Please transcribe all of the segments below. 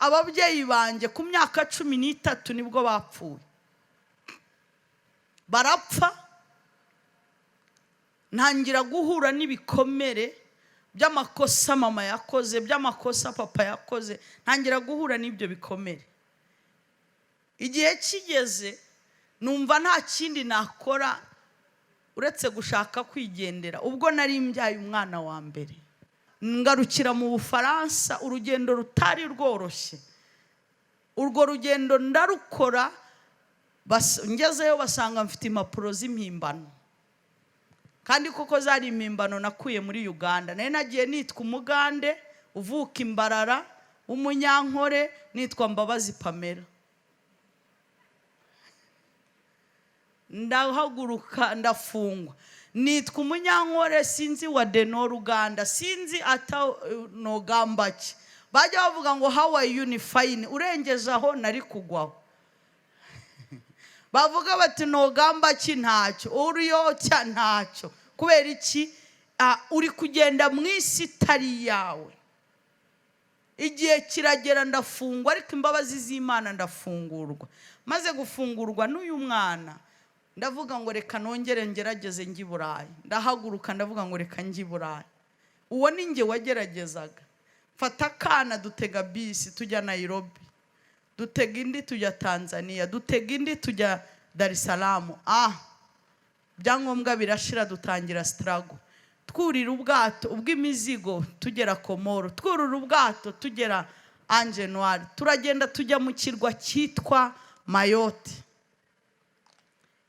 ababyeyi banjye ku myaka 13 nibwo bapfuye, barapfa. Ntangira guhura n'ibikomere by'amakosa mama yakoze, by'amakosa papa yakoze. Ntangira guhura n'ibyo bikomere. Igihe kigeze numva nta kindi nakora uretse gushaka kwigendera. Ubwo nari mbyaye umwana wa mbere, ngarukira mu Bufaransa, urugendo rutari rworoshye. Urwo rugendo ndarukora, ngezeyo basanga mfite impapuro z'impimbano, kandi koko zari impimbano nakuye muri Uganda. Nari nagiye nitwa umugande uvuka Imbarara w'umunyankore, nitwa Mbabazi Pamela. Ndahaguruka ndafungwa, nitwa umunyankore sinzi wa Denor Uganda, sinzi ata nogambaki. Bajya bavuga ngo how are you fine, urengeje aho nari kugwaho. Bavuga bati nogambaki ntacyo, uriyo cya ntacyo. Kubera iki? Uri kugenda mu isi itari yawe. Igihe kiragera ndafungwa, ariko imbabazi z'Imana ndafungurwa. Maze gufungurwa n'uyu mwana, ndavuga ngo reka nongere ngerageze njye i Burayi. Ndahaguruka ndavuga ngo reka njye i Burayi. Uwo ni njye wageragezaga. Fata kana dutega bisi tujya Nairobi, dutega indi tujya Tanzania, dutega indi tujya Dar es Salaam. Byangombwa birashira, dutangira struggle. Twurira ubwato ubw'imizigo tugera Komoro, twurira ubwato tugera Angenwari, turagenda tujya mu kirwa cyitwa Mayotte.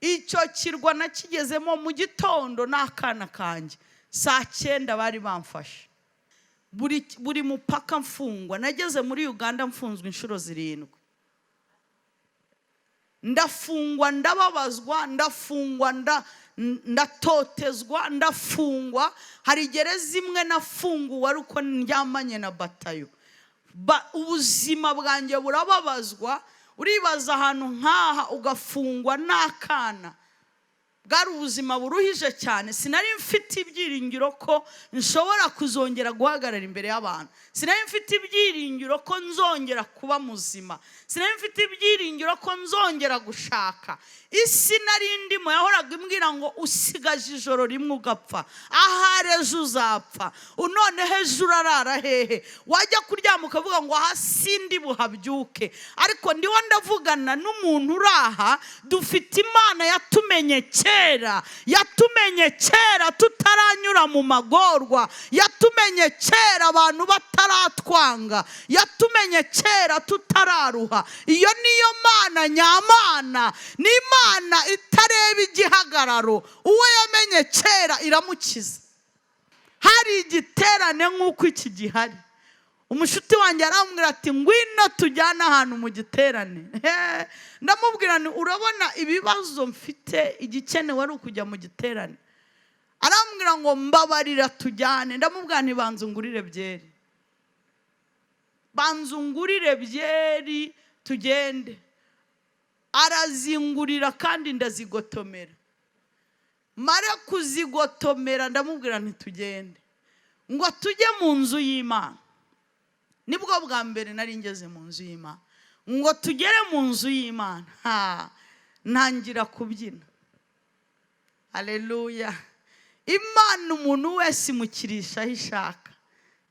Icyo kirwa nakigezemo mu gitondo n'akana kanjye, saa 9 bari bamfashe. Buri mupaka mfungwa. Nageze muri Uganda mfunzwe inshuro 7. Ndafungwa, ndababazwa, ndafungwa, ndatotezwa, ndafungwa. Hari gereza imwe nafunguwe ariko ndyamanye na batayo. Ubuzima bwanjye burababazwa. Uribaza ahantu nkaha ugafungwa n'akana. Bwari ubuzima buruhije cyane. Sinari mfite ibyiringiro ko nshobora kuzongera guhagarara imbere y'abantu. Sinari mfite ibyiringiro ko nzongera kuba muzima. Sinari mfite ibyiringiro ko nzongera gushaka. Isi nari ndimo yahoraga imbwira ngo usigaje ijoro rimwe ugapfa, ahari ejo uzapfa, unone hejuru arara hehe. Wajya kuryama ukavuga ngo hasi ndi buhabyuke. Ariko ndiho ndavugana n'umuntu uraha, dufite Imana yatumenye kera, yatumenye kera tutaranyura mu magorwa, yatumenye kera abantu bataratwanga, yatumenye kera tutararuha. Iyo niyo Mana nyamana, ni Imana itareba igihagararo. Uwo yamenye kera iramukiza. Hari igiterane nk'uko iki gihari, umushuti wanjye arambwira ati ngwino tujyana ahantu mu giterane. Ndamubwira nti urabona ibibazo mfite, igikenewe ari ukujya mu giterane. Arambwira ngo mbabarira tujyane. Ndamubwira nti banzungurire byeri, banzungurire byeri tugende. Arazingurira kandi ndazigotomera. Mara kuzigotomera ndamubwira nti tugende, ngo tujye mu nzu y'Imana. Nibwo bwa mbere nari ngeze mu nzu y'Imana. Ngo tugere mu nzu y'Imana, ntangira kubyina. Haleluya. Imana umuntu wese imukirisha aho ishaka.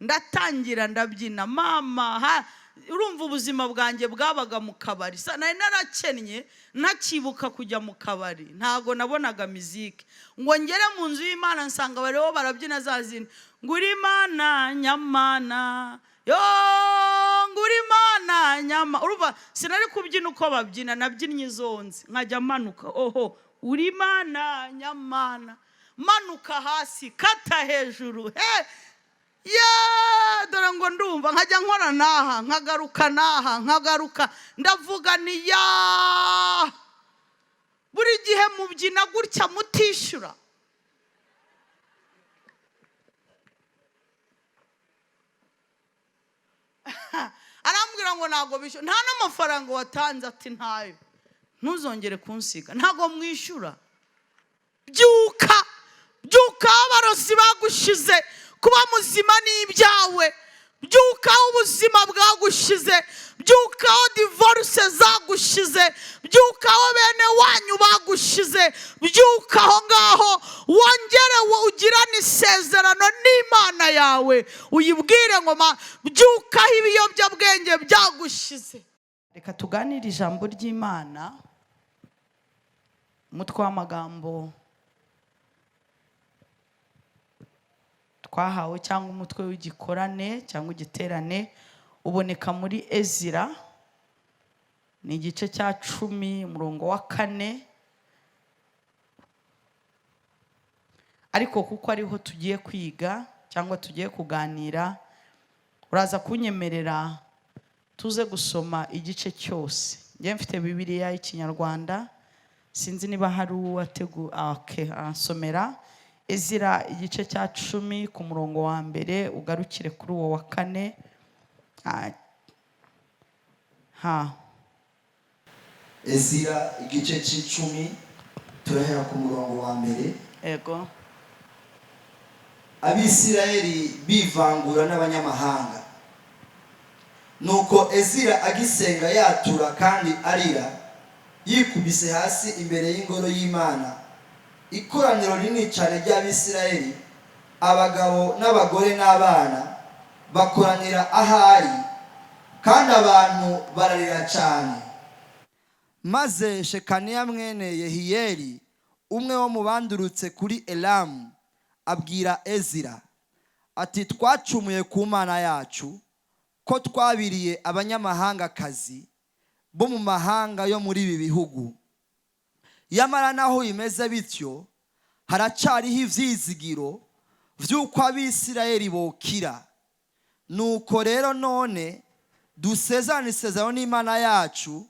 Ndatangira ndabyina. Mama, urumva ubuzima bwanjye bwabaga mu kabari. Nari narakennye, ntakibuka kujya mu kabari, ntago nabonaga muziki. Ngo ngere mu nzu y'Imana nsanga bariho barabyina zazina, nguri Imana nyamana, yo nguri Imana nyama. Urumva sinari kubyina uko babyina, nabyinnye izonze nkajya manuka. Oho, uri Imana nyamana, manuka hasi kata hejuru. Dore ngo ndumva nkajya nkora naha nkagaruka naha nkagaruka. Ndavuga ni buri gihe mubyina gutya mutishyura. Arambwira ngo ntago bishyura, nta n'amafaranga watanze. Ati ntayo, ntuzongere kunsiga, ntago mwishyura. Byuka abarozi bagushize. Kuba muzima ni ibyawe, byukaho ubuzima bwagushize, byukaho divorce zagushize, byukaho bene wanyu bagushize, byukaho ngaho wongere ugirane isezerano n'Imana yawe, uyibwire ngo byukaho ibiyobyabwenge byagushize. Reka tuganire ijambo ry'Imana, umutwe w'amagambo twahawe cyangwa umutwe w'igikorane cyangwa igiterane uboneka muri Ezira, ni igice cya 10 umurongo wa 4. Ariko kuko ariho tugiye kwiga cyangwa tugiye kuganira, uraza kunyemerera tuze gusoma igice cyose. Ngiye mfite Bibiliya y'Ikinyarwanda, sinzi niba hari asomera Ezira igice cya 10 ku murongo wa 1 ugarukire kuri uwo wa 4. Ezira igice c'10 turahera ku murongo wa 1. Ego. Abisirayeli bivangura n'abanyamahanga. Nuko Ezira agisenga yatura kandi arira, yikubise hasi imbere y'ingoro y'Imana. Ikoraniro rinini cyane ry'Abisirayeli, abagabo n'abagore n'abana, bakoranira ahari, kandi abantu bararira cyane. Maze Shekaniya mwene Yehiyeli, umwe wo mu bandurutse kuri Elamu, abwira Ezira ati, twacumuye ku Mana yacu, ko twabiriye abanyamahangakazi bo mu mahanga yo muri ibi bihugu. Yamara naho imeze bityo, haracariho ivyizigiro vy'uko Abisirayeli bokira. Nuko rero none dusezerane isezerano n'Imana yacu,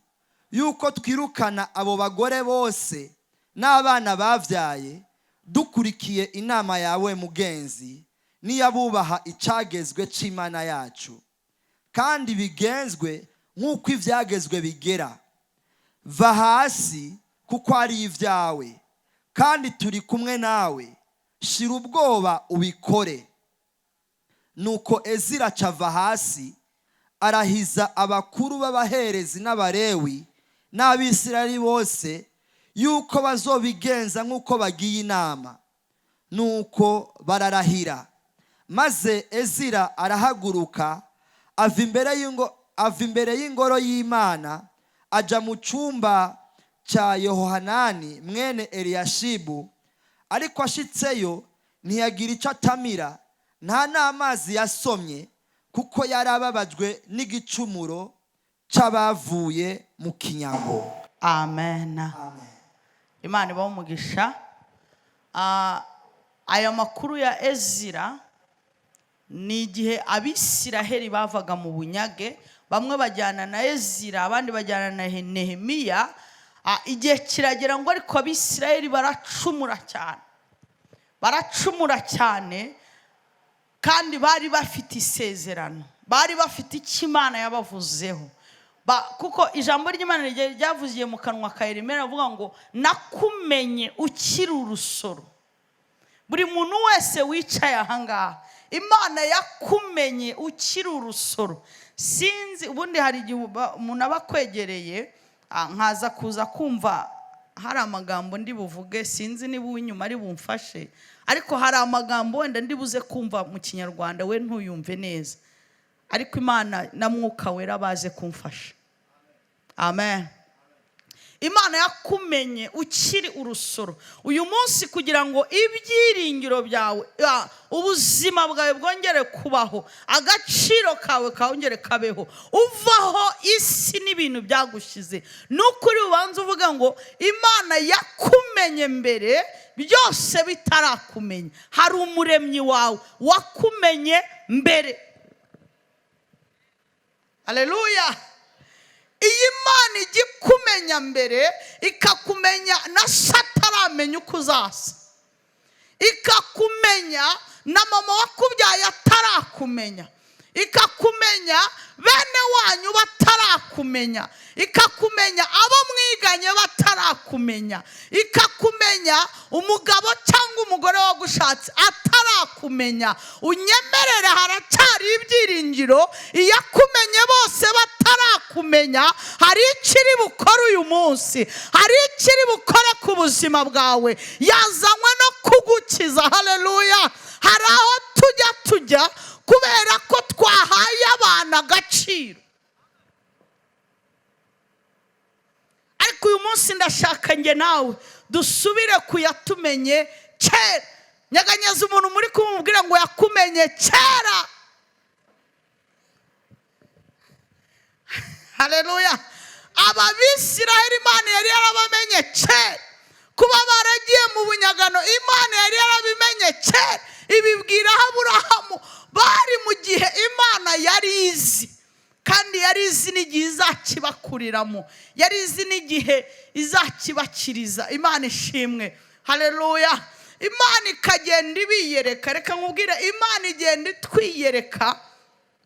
yuko twirukana abo bagore bose n'abana bavyaye, dukurikiye inama yawe mugenzi, niyabubaha icagezwe c'Imana yacu, kandi bigenzwe nk'uko ivyagezwe bigera. Va hasi kuko ari ivyawe, kandi turi kumwe nawe, shira ubwoba ubikore. Nuko Ezira cava hasi, arahiza abakuru b'abaherezi n'abarewi n'Abisirayeli bose, yuko bazobigenza nk'uko bagiye inama. Nuko bararahira. Maze Ezira arahaguruka, ava imbere y'ingoro y'Imana, aja mu cyumba cya Yohanani mwene Eliyashibu. Ariko ashitseyo ntiyagira icyo atamira, nta n'amazi yasomye, kuko yari ababajwe n'igicumuro c'abavuye mu kinyago. Amen. Imana ibahe umugisha. Aya makuru ya Ezira ni igihe Abisiraheli bavaga mu bunyage, bamwe bajyana na Ezira, abandi bajyana na Nehemiya. Igihe kiragera ngo ariko Abisiraheli baracumura cyane, kandi bari bafite isezerano, bari bafite icyo Imana yabavuzeho. Kuko ijambo ry'Imana ryavugiye mu kanwa ka Yeremiya avuga ngo, nakumenye ukiri urusoro. Buri muntu wese wicaye ahangaha, Imana yakumenye ukiri urusoro. Sinzi ubundi hari igihe umuntu aba akwegereye, nkaza kuza kumva hari amagambo ndi buvuge, sinzi niba uw'inyuma ari bumfashe, ariko hari amagambo wenda ndi buze kumva mu Kinyarwanda we ntuyumve neza, ariko Imana na Mwuka Wera baze kumfasha. Amen. Imana yakumenye ukiri urusoro. Uyu munsi kugira ngo ibyiringiro byawe, ubuzima bwawe bwongere kubaho, agaciro kawe kongere kabeho, uvaho isi n'ibintu byagushize, n'ukuri ubanza uvuga ngo Imana yakumenye mbere byose bitarakumenya. Hari umuremyi wawe wakumenye mbere. Haleluya. Iyi Imana igikumenya mbere, ikakumenya na sataramenya uko uzasa, ikakumenya na mama wakubyaye atarakumenya, ikakumenya bene wanyu batarakumenya. itarakumenya, ikakumenya abo mwiganye batarakumenya, ikakumenya umugabo cyangwa umugore wagushatse atarakumenya. Unyemerere, haracyari ibyiringiro. Iyakumenye bose batarakumenya, hari ikiri bukore uyu munsi, hari ikiri bukore ku buzima bwawe. Yazanywe no kugukiza. Haleluya. Hari aho tujya kubera ko twahaye abantu agaciro. Ariko uyu munsi ndashaka nge nawe dusubire kuyatumenye kera. Nyeganyeza umuntu muri kumubwira ngo yakumenye kera. Haleluya. Ababisiraheli Imana yari yarabamenye kera. Kuba baragiye mu bunyagano Imana yari yarabimenye kera. Ibibwira Aburahamu bari mu gihe Imana yari izi, kandi yari izi n'igihe izakibakuriramo, yari izi n'igihe izakibakiriza. Imana ishimwe. Haleluya. Imana ikagenda ibiyereka. Reka nkubwire, Imana igenda itwiyereka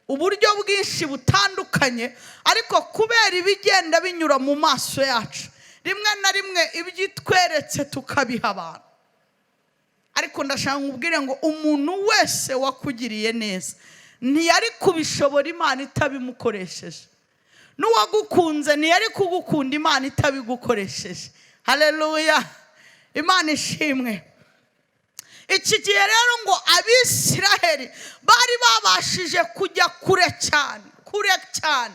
uburyo bwinshi butandukanye, ariko kubera ibigenda binyura mu maso yacu, rimwe na rimwe ibyitweretse tukabiha abantu. Ariko ndashaka nkubwire ngo umuntu wese wakugiriye neza ntiyari kubishobora Imana itabimukoresheje. N'uwagukunze ntiyari kugukunda Imana itabigukoresheje. Haleluya. Imana ishimwe. Iki gihe rero ngo Abisiraheli bari babashije kujya kure cyane.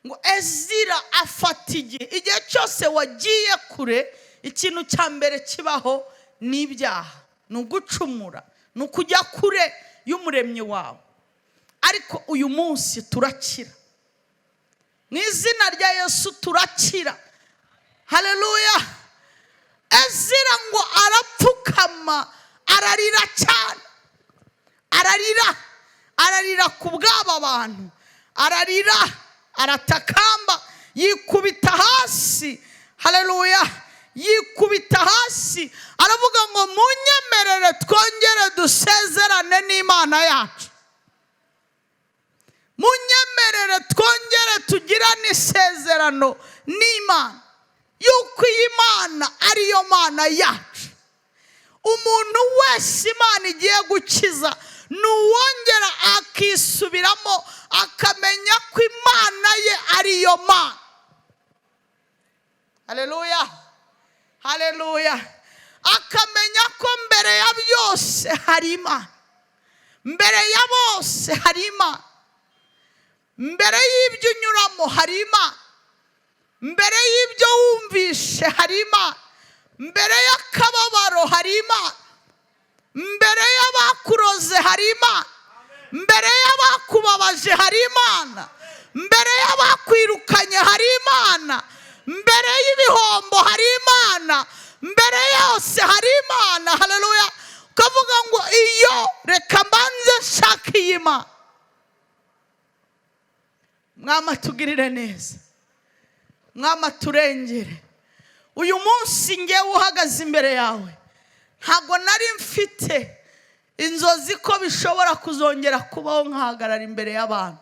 Ngo Ezira afata igihe cyose wagiye kure, ikintu cya mbere kibaho ni ibyaha, ni ugucumura, ni ukujya kure y'umuremyi wawe. Ariko uyu munsi turakira mu izina rya Yesu, turakira. Haleluya. Ezira ngo arapfukama, ararira cyane. Ararira ku bw'aba bantu, ararira, aratakamba, yikubita hasi. Haleluya. Yikubita hasi, aravuga ngo munyemerere twongere dusezerane n'Imana yacu. Munyemerere twongere tugirane isezerano n'Imana yuko iyi Mana ariyo Mana yacu. Umuntu wese Imana igiye gukiza n'uwongera akisubiramo akamenya ko Imana ye ariyo Mana. Haleluya. Haleluya. Akamenya ko mbere ya byose hari Imana, mbere ya bose hari Imana, mbere y'ibyo unyuramo hari Imana, mbere y'ibyo wumvishe hari Imana, mbere y'akababaro hari Imana, mbere y'abakuroze hari Imana, mbere y'abakubabaje hari Imana, mbere y'abakwirukanye hari Imana, mbere y'ibihombo hari Imana, mbere yose hari Imana. Haleluya. Ukavuga ngo iyo reka mbanze nshaka iyi Mana. Mwama tugirire neza, Mwama turengere. Uyu munsi ngewe uhagaze imbere yawe, ntabwo nari mfite inzozi ko bishobora kuzongera kubaho nkahagarara imbere y'abantu,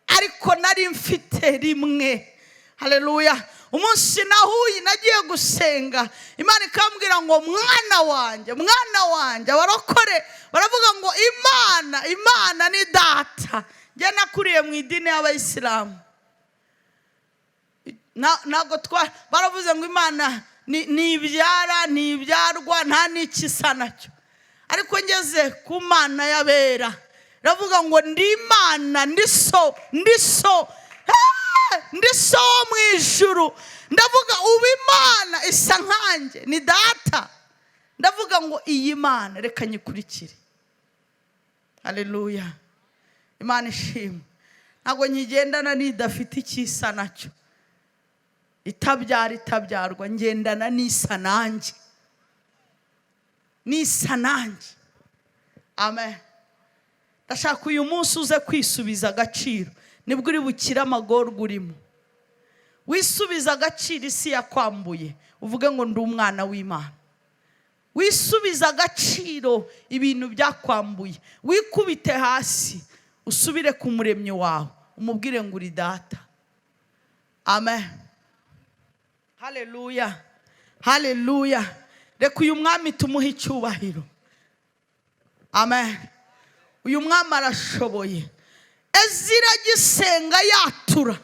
ariko nari mfite rimwe. Haleluya. Umunsi nahuye nagiye gusenga, Imana ikambwira ngo mwana wanjye abarokore baravuga ngo Imana ni data. Njye nakuriye mu idini y'Abayisilamu, ntabwo baravuze ngo Imana ni ibyara, ni ibyarwa, nta n'ikisa nacyo. Ariko ngeze ku Mana y'abera, ravuga ngo ndi Imana, ndi so wo mu ijuru. Ndavuga ubu Imana isa nkanjye, ni data. Ndavuga ngo iyi Mana reka nyikurikire. Haleluya. Imana ishimwe. Ntabwo nyigendana n'idafite ikisa nacyo, itabyarwa, ngendana n'isa nanjye. Amen. Ndashaka uyu munsi uze kwisubiza agaciro, nibwo uri bukire amagorwa urimo. Wisubiza agaciro isi yakwambuye, uvuge ngo ndi umwana w'Imana. Wisubiza agaciro ibintu byakwambuye, wikubite hasi, usubire ku muremyi wawe, umubwire ngo uri data. Amen. Haleluya, haleluya. Reka uyu mwami tumuhe icyubahiro. Amen. Uyu mwami arashoboye. Ezira gisenga yatura,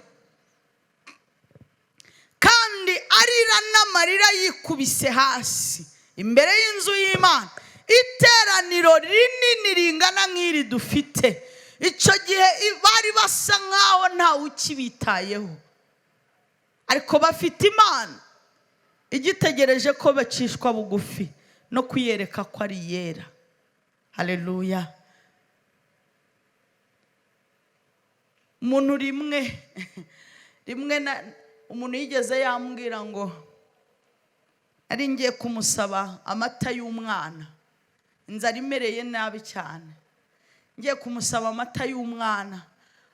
kandi arira n'amarira yikubise hasi imbere y'inzu y'Imana. Iteraniro rinini ringana nk'iri dufite, icyo gihe bari basa nkaho ntawe ukibitayeho, ariko bafite Imana igitegereje ko bacishwa bugufi no kuyereka ko ari yera. Haleluya. Umuntu rimwe umuntu yigeze yambwira ngo ari ngiye kumusaba amata y'umwana, inzara imereye nabi cyane, ngiye kumusaba amata y'umwana,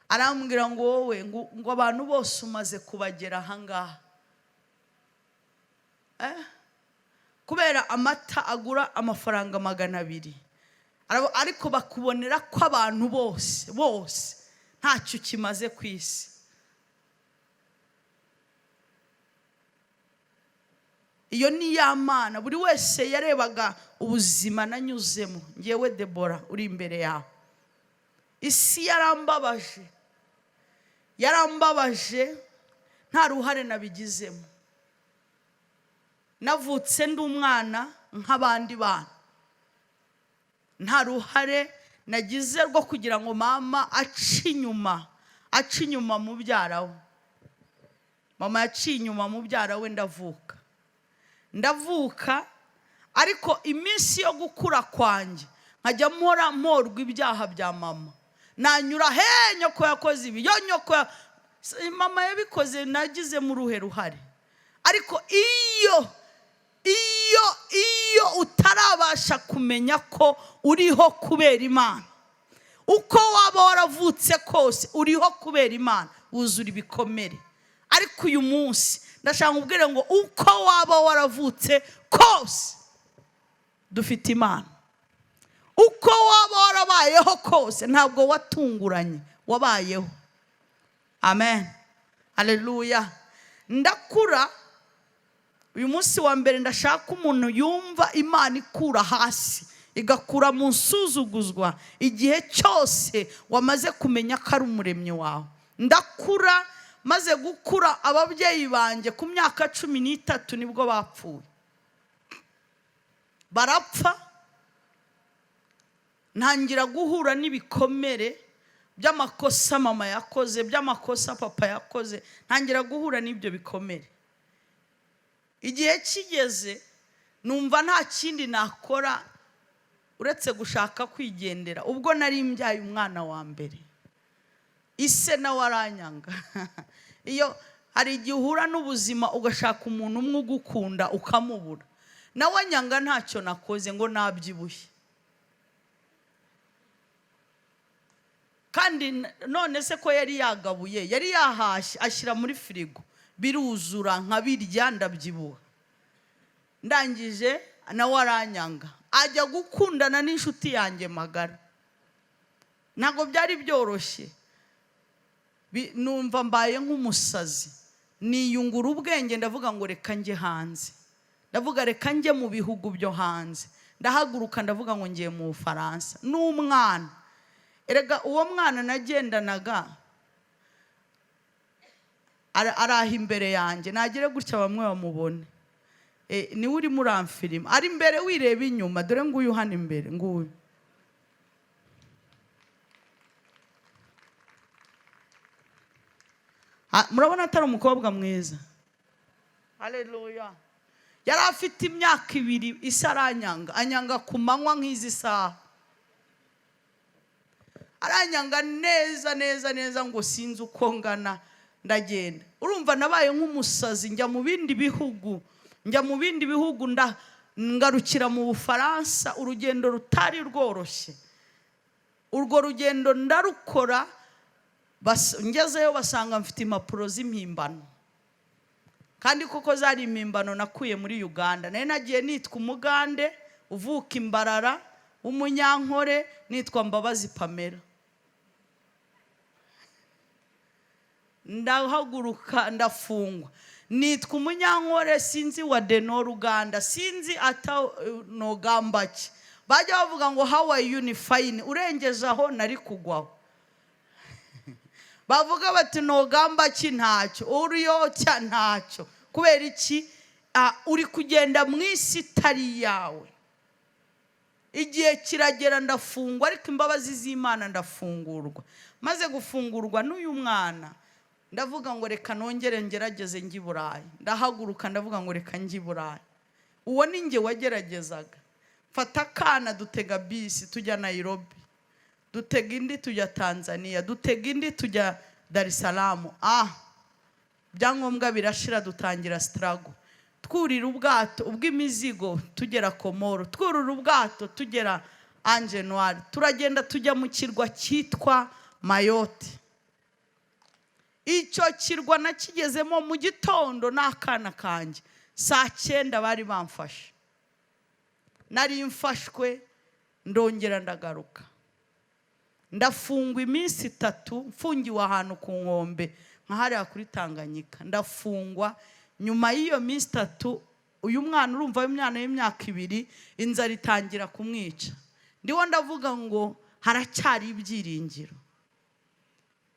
arambwira ngo wowe ngo abantu bose umaze kubagera ahangaha, kubera amata agura amafaranga 200, ariko bakubonera ko abantu bose ntacyo kimaze ku isi. Iyo ni ya Mana buri wese yarebaga ubuzima nanyuzemo. Ngewe Deborah uri imbere yawe, isi yarambabaje nta ruhare nabigizemo. Navutse ndi umwana nk'abandi bana, nta ruhare nagize rwo kugira ngo mama aci inyuma mubyara we. Mama yaciye inyuma mubyara we, ndavuka, ariko iminsi yo gukura kwanjye nkajya mporwa ibyaha bya mama. Nanyura nyoko yakoze ibi, nyoko mama yabikoze, nagize mu ruhare. Ariko iyo utarabasha kumenya ko uriho kubera Imana, uko waba waravutse kose uriho kubera Imana, wuzura ibikomere. Ariko uyu munsi ndashaka kubwira ngo uko waba waravutse kose dufite Imana. Uko waba warabayeho kose ntabwo watunguranye, wabayeho. Amen. Haleluya. Ndakura. Uyu munsi wa mbere ndashaka umuntu yumva Imana ikura hasi, igakura mu nsuzuguzwa igihe cyose wamaze kumenya ko ari umuremyi wawe. Ndakura, maze gukura ababyeyi banjye ku myaka 13 nibwo bapfuye. Barapfa, ntangira guhura n'ibikomere by'amakosa mama yakoze, by'amakosa papa yakoze, ntangira guhura n'ibyo bikomere. Igihe kigeze numva nta kindi nakora uretse gushaka kwigendera. Ubwo nari mbyaye umwana wa mbere, ise nawe aranyanga. Iyo hari igihe uhura n'ubuzima ugashaka umuntu umwe ugukunda ukamubura, nawe nyanga ntacyo nakoze ngo nabyibushye. Kandi none se ko yari yagabuye, yari yahashye ashyira muri firigo, biruzura nkabirya ndabyibuha. Ndangije nawe aranyanga, ajya gukundana n'inshuti yanjye magara. Ntabwo byari byoroshye, numva mbaye nk'umusazi, niyungura ubwenge, ndavuga ngo reka njye hanze, ndavuga reka njye mu bihugu byo hanze. Ndahaguruka ndavuga ngo ngiye mu Bufaransa n'umwana. Erega uwo mwana nagendanaga araha imbere yanjye, nagire gutya bamwe bamubone, niwe uri muri amfilima, ari imbere wireba inyuma, dore nguyu hano imbere, nguyu. Murabona atari umukobwa mwiza? Haleluya. Yari afite imyaka 2, isa aranyanga, anyanga ku manywa nk'izi saha, aranyanga neza ngo sinzi uko ngana. Ndagenda, urumva nabaye nk'umusazi, njya mu bindi bihugu, ngarukira mu Bufaransa. Urugendo rutari rworoshye, urwo rugendo ndarukora. Ngezeyo basanga mfite impapuro z'impimbano, kandi koko zari impimbano nakuye muri Uganda. Nari nagiye nitwa umugande uvuka Imbarara w'umunyankore, nitwa Mbabazi Pamela. ndahaguruka ndafungwa. Nitwa umunyankore sinzi wa Deno Uganda, sinzi ata nogamba ki. Bajya bavuga ngo how are you ni fine, urengeje aho nari kugwaho. Bavuga bati nogamba ki ntacyo, uriyo cya ntacyo. Kubera iki? Uri kugenda mu isi itari yawe. Igihe kiragera ndafungwa, ariko imbabazi z'Imana ndafungurwa. Maze gufungurwa n'uyu mwana, ndavuga ngo reka nongere ngerageze njye Burayi. Ndahaguruka ndavuga ngo reka njye Burayi. Uwo ni njye wageragezaga. Fata kana dutega bisi tujya Nairobi, dutega indi tujya Tanzania, dutega indi tujya Dar es Salaam. Byangombwa birashira, dutangira struggle. Twurira ubwato ubw'imizigo tugera Komoro, twurira ubwato tugera Angenwari, turagenda tujya mu kirwa cyitwa Mayotte. Icyo kirwa nakigezemo mu gitondo n'akana kanjye, saa 9 bari bamfashe. Nari mfashwe, ndongera ndagaruka. Ndafungwa iminsi 3, mfungiwe ahantu ku nkombe nkahariya kuri Tanganyika. Ndafungwa. Nyuma y'iyo minsi 3, uyu mwana urumva w'imyana y'imyaka 2, inzara itangira kumwica. Ndiho ndavuga ngo haracyari ibyiringiro.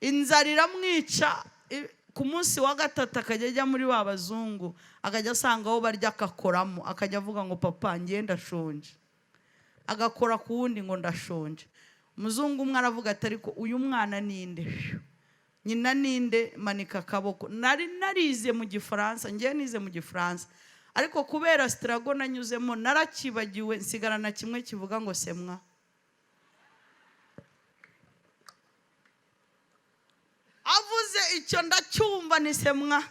Inzara iramwica. Ku munsi wa 3 akajya ajya muri babazungu, akajya asanga aho barya akakoramo, akajya avuga ngo papa ngiye ndashonje. Agakora ku wundi ngo ndashonje. Umuzungu umwe aravuga ati ariko uyu mwana ninde? Nyina ninde? Manika akaboko. Narize mu Gifaransa, ngiye nize mu Gifaransa, ariko kubera struggle nanyuzemo narakibagiwe, nsigarana kimwe kivuga ngo semwa. Avuze icyo ndacyumva ni semwa.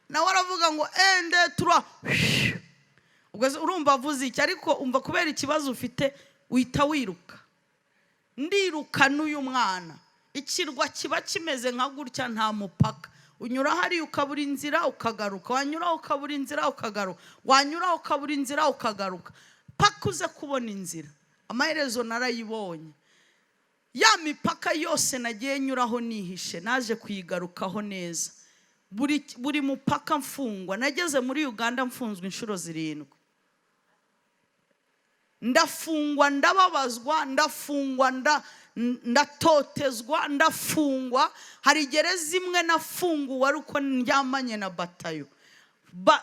Nawe aravuga ngo ende tura. Ubwo urumva avuze iki, ariko umva kubera ikibazo ufite uhita wiruka. Ndiruka n'uyu mwana. Ikirwa kiba kimeze nka gutya, nta mupaka. Unyura hari ukabura inzira ukagaruka, wanyura ukabura inzira ukagaruka, wanyura ukabura inzira ukagaruka, paka uze kubona inzira. Amaherezo narayibonye. Ya mipaka yose nagiye nyuraho nihishe, naje kuyigarukaho neza. Buri mupaka mfungwa. Nageze muri Uganda mfunzwe inshuro 7. Ndafungwa, ndababazwa, ndafungwa, ndatotezwa, ndafungwa. Hari gereza imwe nafunguwe ariko ndyamanye na batayo.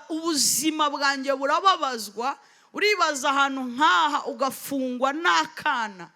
Ubuzima bwanjye burababazwa. Uribaza ahantu nkaha ugafungwa n'akana.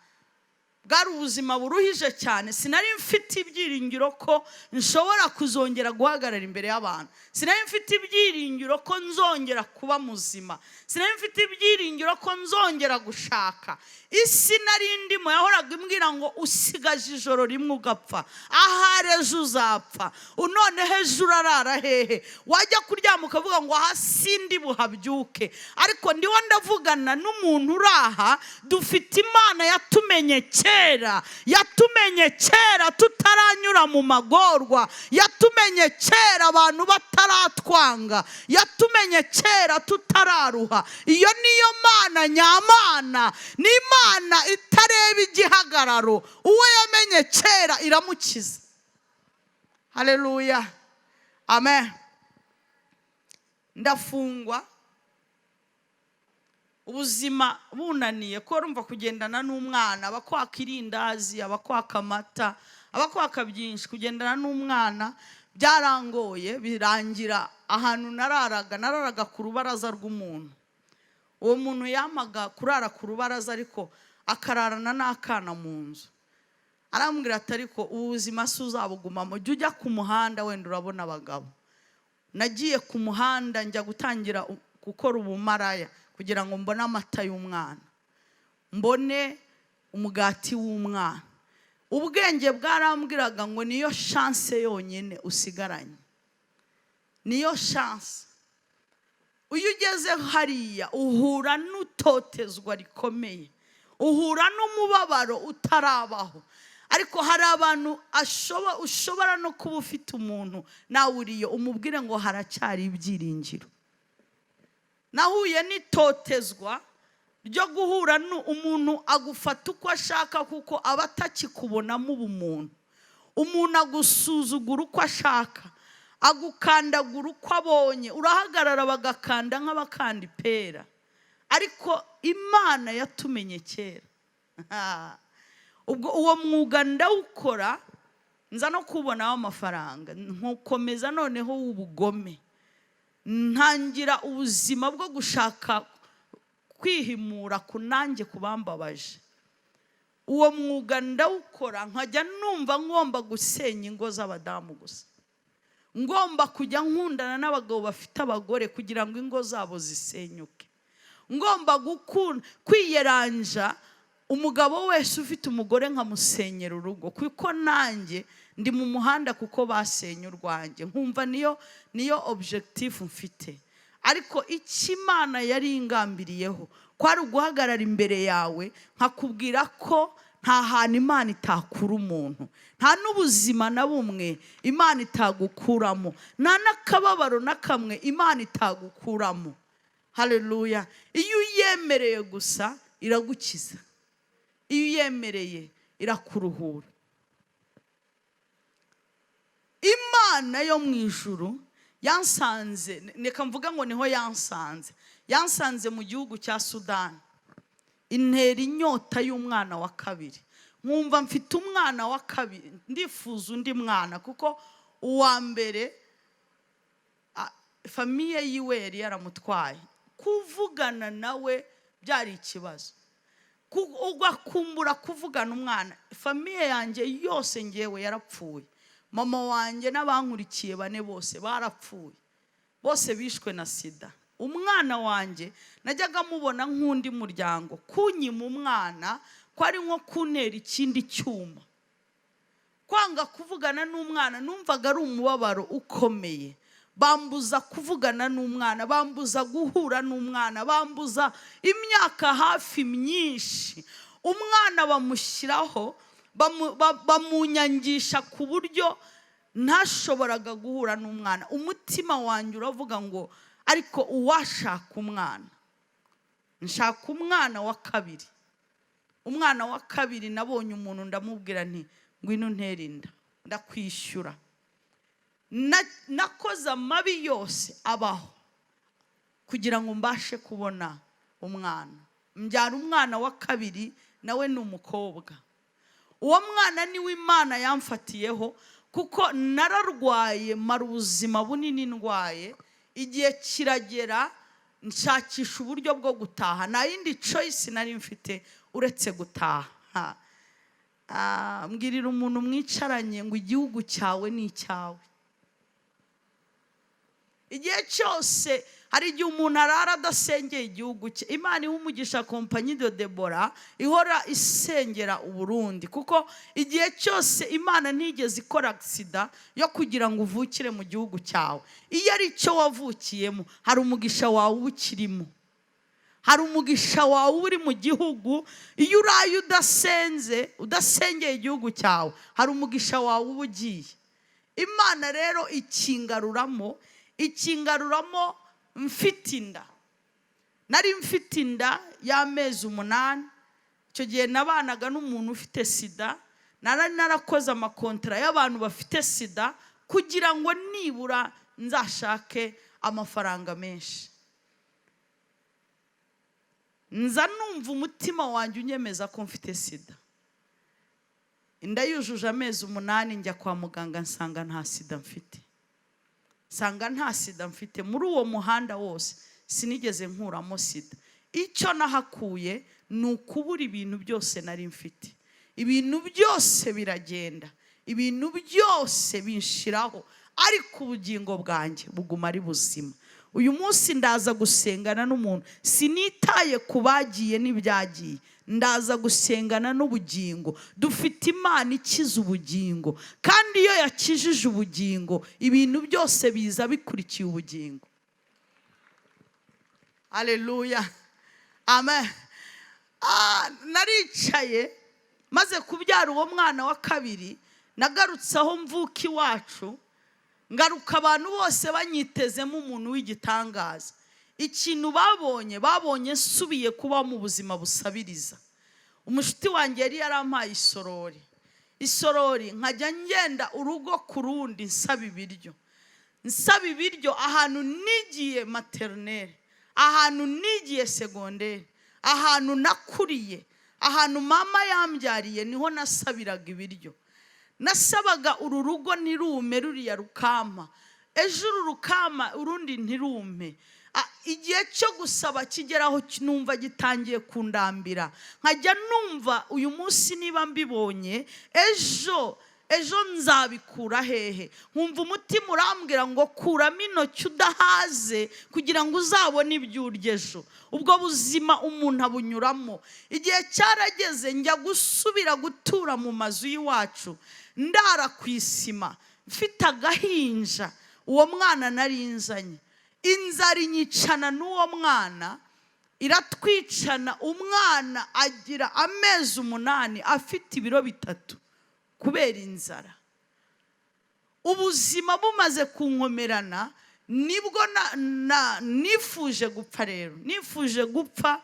Bwari ubuzima buruhije cyane. Sinari mfite ibyiringiro ko nshobora kuzongera guhagarara imbere y'abantu. Sinari mfite ibyiringiro ko nzongera kuba muzima. Sinari mfite ibyiringiro ko nzongera gushaka. Isi nari ndimo yahoraga imbwira ngo usigaje ijoro rimwe ugapfa, ahari ejo uzapfa, none hejuru arara hehe, wajya kuryama ukavuga ngo hasi ndi buhabyuke. Ariko ndiho ndavugana n'umuntu uraha, dufite Imana yatumenye kera, yatumenye kera tutaranyura mu magorwa, yatumenye kera abantu bataratwanga, yatumenye kera tutararuha. Iyo niyo Mana nyamana, ni Imana itareba igihagararo. Uwo yamenye kera iramukiza. Haleluya, amen. Ndafungwa, ubuzima bunaniye, ko urumva kugendana n'umwana, abakwaka irindazi, abakwaka amata, abakwaka byinshi. Kugendana n'umwana byarangoye, birangira ahantu nararaga ku rubaraza rw'umuntu. Uwo muntu yamaga kurara ku rubaraza, ariko akararana n'akana mu nzu. Arambwira ati ariko ubuzima si uzabugumamo, jya ujya ku muhanda wenda urabona abagabo. Nagiye ku muhanda njya gutangira gukora ubumaraya kugira ngo mbone amata y'umwana, mbone umugati w'umwana. Ubwenge bwarambwiraga ngo niyo chance yonyine usigaranye, niyo chance. Uyu ugeze hariya uhura n'utotezwa rikomeye, uhura n'umubabaro utarabaho. Ariko hari abantu ushobora no kuba ufite umuntu nawe uriyo, umubwire ngo haracyari ibyiringiro. Nahuye n'itotezwa ryo guhura n'umuntu agufata uko ashaka kuko aba atakikubonamo ubumuntu. umuntu agusuzugura uko ashaka, agukandagura uko abonye, urahagarara bagakanda nk'abakanda ipera. Ariko Imana yatumenye kera. Ubwo uwo mwuga ndawukora, nza no kubonaho amafaranga, nkomeza noneho ubugome, ntangira ubuzima bwo gushaka kwihimura kunanjye kubambabaje. Uwo mwuga ndawukora, nkajya numva ngomba gusenya ingo z'abadamu gusa, ngomba kujya nkundana n'abagabo bafite abagore kugira ngo ingo zabo zisenyuke, ngomba kwiyeranja umugabo wese ufite umugore nkamusenyera urugo, kuko nanjye ndi mu muhanda kuko basenye urwanjye, nkumva niyo objectif mfite. Ariko Imana yari ingambiriyeho kwari uguhagarara imbere yawe nkakubwira ko nta hantu Imana itakura umuntu, nta n'ubuzima na bumwe Imana itagukuramo, nta n'akababaro na kamwe Imana itagukuramo. Haleluya! Iyo uyemereye gusa iragukiza, iyo uyemereye irakuruhura. Imana yo mu ijuru yansanze, reka mvuga ngo niho yansanze mu gihugu cya Sudani, intera inyota y'umwana wa kabiri. Nkumva mfite umwana wa kabiri, ndifuza undi mwana, kuko uwa mbere famiye yiwe yari yaramutwaye. Kuvugana nawe byari ikibazo, ugakumbura kuvugana umwana. Famiye yanjye yose ngewe yarapfuye, mama wanjye n'abankurikiye bane bose barapfuye, bose bishwe na sida. Umwana wanjye najyaga mubona nk'undi muryango, kunyima umwana kwari nko kuntera ikindi cyuma. Kwanga kuvugana n'umwana numvaga ari umubabaro ukomeye. Bambuza kuvugana n'umwana, bambuza guhura n'umwana, bambuza imyaka hafi myinshi. Umwana bamushyiraho, bamunyangisha ku buryo ntashoboraga guhura n'umwana. Umutima wanjye uravuga ngo ariko uwashaka umwana, nshaka umwana wa kabiri. Umwana wa kabiri nabonye umuntu, ndamubwira nti ngwino ntere inda, ndakwishyura. Nakoze amabi yose abaho kugira ngo mbashe kubona umwana. Mbyara umwana wa kabiri, nawe ni umukobwa. Uwo mwana niwe Imana yamfatiyeho, kuko nararwaye, mara ubuzima bunini ndwaye. Igihe kiragera nshakisha uburyo bwo gutaha, nta yindi choice nari mfite uretse gutaha. Mbwirira umuntu mwicaranye ngo igihugu cyawe ni icyawe. Igihe cyose hari igihe umuntu arara adasengeye igihugu cye. Imana iha umugisha kompanyi Pst Deborah ihora isengera Burundi, kuko igihe cyose Imana ntigeze ikora aksida yo kugira ngo uvukire mu gihugu cyawe. Iyo ari cyo wavukiyemo, hari umugisha wawe ukirimo, hari umugisha wawe uri mu gihugu. Iyo uraye udasengeye igihugu cyawe, hari umugisha wawe uba ugiye. Imana rero ikingaruramo mfite inda. Nari mfite inda y'amezi 8. Icyo gihe nabanaga n'umuntu ufite sida. Narakoze amakontra y'abantu bafite sida kugira ngo nibura nzashake amafaranga menshi. Nza numva umutima wanjye unyemeza ko mfite sida. Inda yujuje amezi 8, njya kwa muganga nsanga nta sida mfite. Muri uwo muhanda wose sinigeze nkuramo sida. Icyo nahakuye ni ukubura ibintu byose nari mfite. Ibintu byose biragenda, ibintu byose binshiraho, ariko ubugingo bwanjye buguma ari buzima. Uyu munsi ndaza gusengana n'umuntu, sinitaye kubagiye n'ibyagiye, ndaza gusengana n'ubugingo. Dufite Imana ikiza ubugingo, kandi iyo yakijije ubugingo, ibintu byose biza bikurikiye ubugingo. Haleluya, amen. Naricaye maze kubyara uwo mwana wa kabiri, nagarutse aho mvuka iwacu, ngaruka abantu bose banyitezemo umuntu w'igitangaza. Ikintu babonye nsubiye kuba mu buzima busabiriza. Umushuti wanjye yari yarampaye isorori. isorori nkajya ngenda urugo ku rundi nsaba ibiryo ahantu nigiye maternelle, ahantu nigiye secondaire, ahantu nakuriye, ahantu mama yambyariye niho nasabiraga ibiryo. Nasabaga uru rugo ntirume ruriya rukama, ejo uru rukama urundi ntirume. Igihe cyo gusaba kigeraho numva gitangiye kundambira, nkajya numva uyu munsi niba mbibonye ejo nzabikura hehe. Nkumva umutima urambwira ngo kuramo intoki udahaze kugira ngo uzabone ibyo urya ejo. Ubwo buzima umuntu abunyuramo. Igihe cyarageze njya gusubira gutura mu mazu y'iwacu, ndara ku isima mfite agahinja. Uwo mwana narinzanye, inzara inyicana n'uwo mwana, iratwicana. Umwana agira amezi 8 afite ibiro 3 kubera inzara. Ubuzima bumaze kunkomerana, nibwo nifuje gupfa. Rero nifuje gupfa.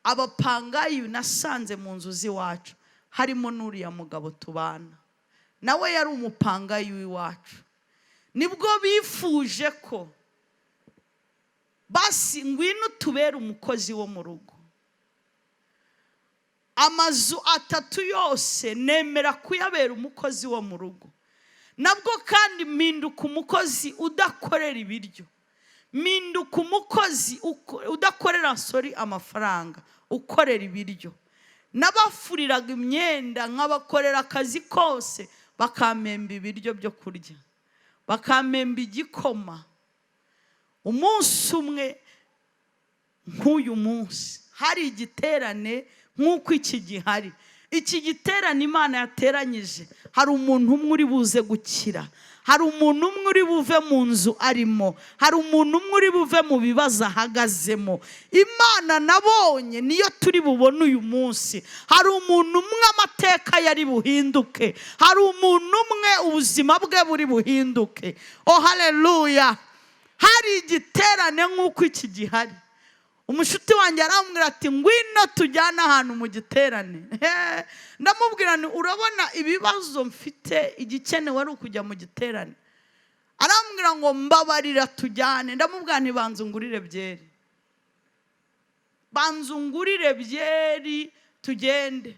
Abapangayi nasanze mu nzu z'iwacu harimo n'uriya mugabo tubana, nawe yari umupangayi w'iwacu. Nibwo bifuje ko basi ngwino tubere umukozi wo mu rugo. Amazu 3 yose nemera kuyabera umukozi wo mu rugo. Nabwo kandi mpinduka umukozi udakorera ibiryo, mpinduka umukozi udakorera amafaranga, ukorera ibiryo. Nabafuriraga imyenda, nkabakorera akazi kose, bakampemba ibiryo byo kurya, bakampemba igikoma. Umunsi umwe nk'uyu munsi hari igiterane nk'uko iki gihari. Iki giterane Imana yateranyije, hari umuntu umwe uri buze gukira, hari umuntu umwe uri buve mu nzu arimo, hari umuntu umwe uri buve mu bibazo ahagazemo. Imana nabonye niyo turi bubone uyu munsi. Hari umuntu umwe amateka yari buhinduke, hari umuntu umwe ubuzima bwe buri buhinduke. Oh haleluya! Hari igiterane nk'uko iki gihari. Umushuti wanjye arambwira ati ngwino tujyana ahantu mu giterane. Ndamubwira nti urabona ibibazo mfite, igikenewe ari ukujya mu giterane. Arambwira ngo mbabarira tujyane. Ndamubwira nti banzungurire byeri, banzungurire byeri tugende.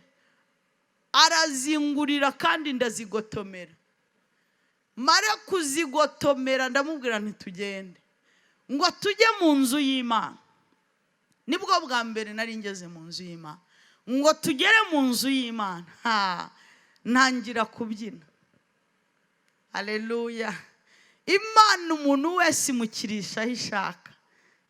Arazingurira kandi ndazigotomera. Mare kuzigotomera ndamubwira nti tugende, ngo tujye mu nzu y'Imana. Nibwo bwa mbere nari ngeze mu nzu y'Imana. Ngo tugere mu nzu y'Imana, ntangira kubyina. Haleluya! Imana umuntu wese imukirisha aho ishaka.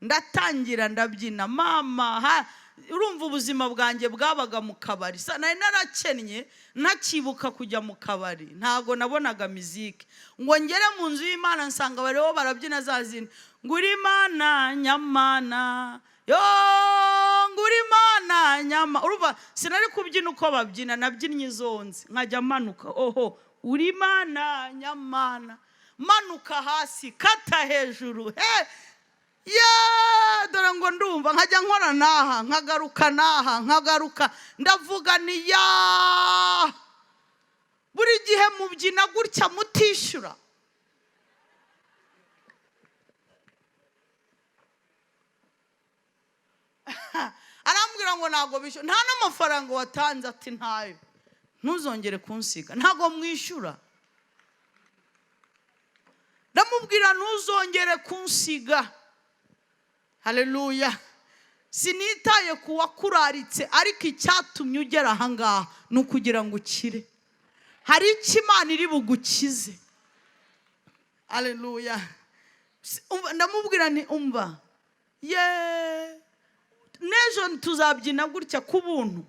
Ndatangira ndabyina. Mama, urumva ubuzima bwanjye bwabaga mu kabari. Nari narakennye ntakibuka kujya mu kabari, ntago nabonaga muziki. Ngo ngere mu nzu y'Imana nsanga bariho barabyina za zina, nguri Imana nyamana, yo nguri Imana nyama. Urumva sinari kubyina uko babyina, nabyinnye izonze nkajya manuka. Oho, uri Imana nyamana, manuka hasi kata hejuru. Dore ngo ndumva nkajya nkora naha nkagaruka naha nkagaruka. Ndavuga ni buri gihe mubyina gutya mutishyura. Arambwira ngo ntago bishyura, nta n'amafaranga watanze. Ati ntayo, ntuzongere kunsiga, ntago mwishyura. Ndamubwira ntuzongere kunsiga. Haleluya! Sinitaye kuwakuraritse, ariko icyatumye ugera ahangaha ni ukugira ngo ukire. Hari icyo Imana iri bugukize. Haleluya! Ndamubwira nti umva, nejo tuzabyina gutya ku buntu,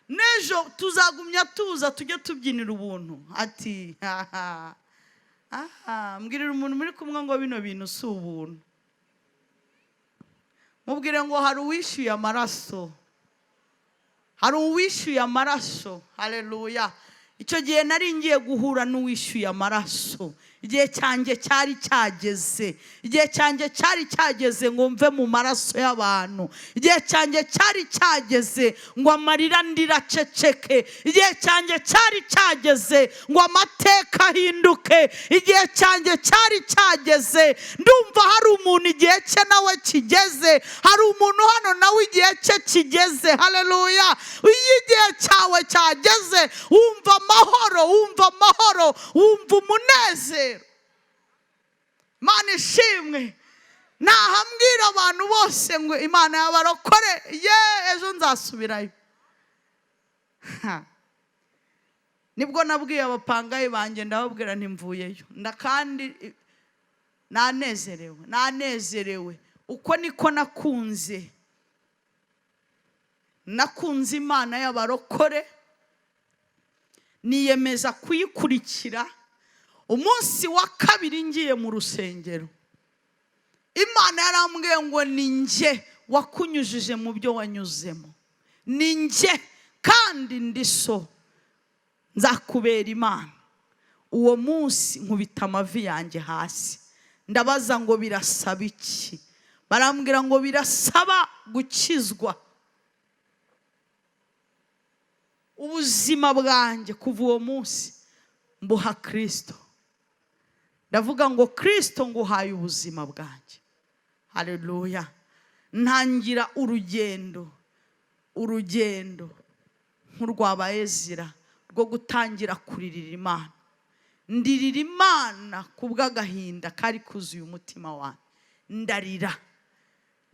nejo tuzagumya tuza tujye tubyinira ubuntu. Ati mbwirira umuntu muri kumwe ngo bino bintu si ubuntu. Mubwire ngo hari uwishyuye amaraso, hari uwishyuye amaraso. Haleluya! icyo gihe nari ngiye guhura n'uwishyuye amaraso. Igihe cyanjye cyari cyageze. Igihe cyanjye cyari cyageze ngo mve mu maraso y'abantu. Igihe cyanjye cyari cyageze ngo amarira ndira ceceke. Igihe cyanjye cyari cyageze ngo amateka ahinduke. Igihe cyanjye cyari cyageze. Ndumva hari umuntu igihe cye nawe kigeze. Hari umuntu hano nawe igihe cye kigeze. Haleluya. Iyo igihe cyawe cyageze wumva amahoro, wumva amahoro, wumva umunezero. Imana ishimwe. Nahambwira abantu bose ngo Imana yabarokore, ejo nzasubirayo. Nibwo nabwiye abapangayi banjye ndababwira ntimvuyeyo. Kandi nanezerewe. Uko niko nakunze Imana y'abarokore. Niyemeza kuyikurikira. Umunsi wa kabiri ngiye mu rusengero, Imana yarambwiye ngo ni njye wakunyujije mu byo wanyuzemo. Ni njye kandi ndi so, nzakubera Imana. Uwo munsi nkubita amavi yanjye hasi. Ndabaza ngo birasaba iki? Barambwira ngo birasaba gukizwa. Ubuzima bwanjye kuva uwo munsi mbuha Kristo. Ndavuga ngo Kristo nguhaye ubuzima bwanjye. Haleluya. Ntangira urugendo nk'urwabaye Ezira rwo gutangira kuririra Imana. Ndirira Imana kubw'agahinda kari kuzuye umutima wanjye.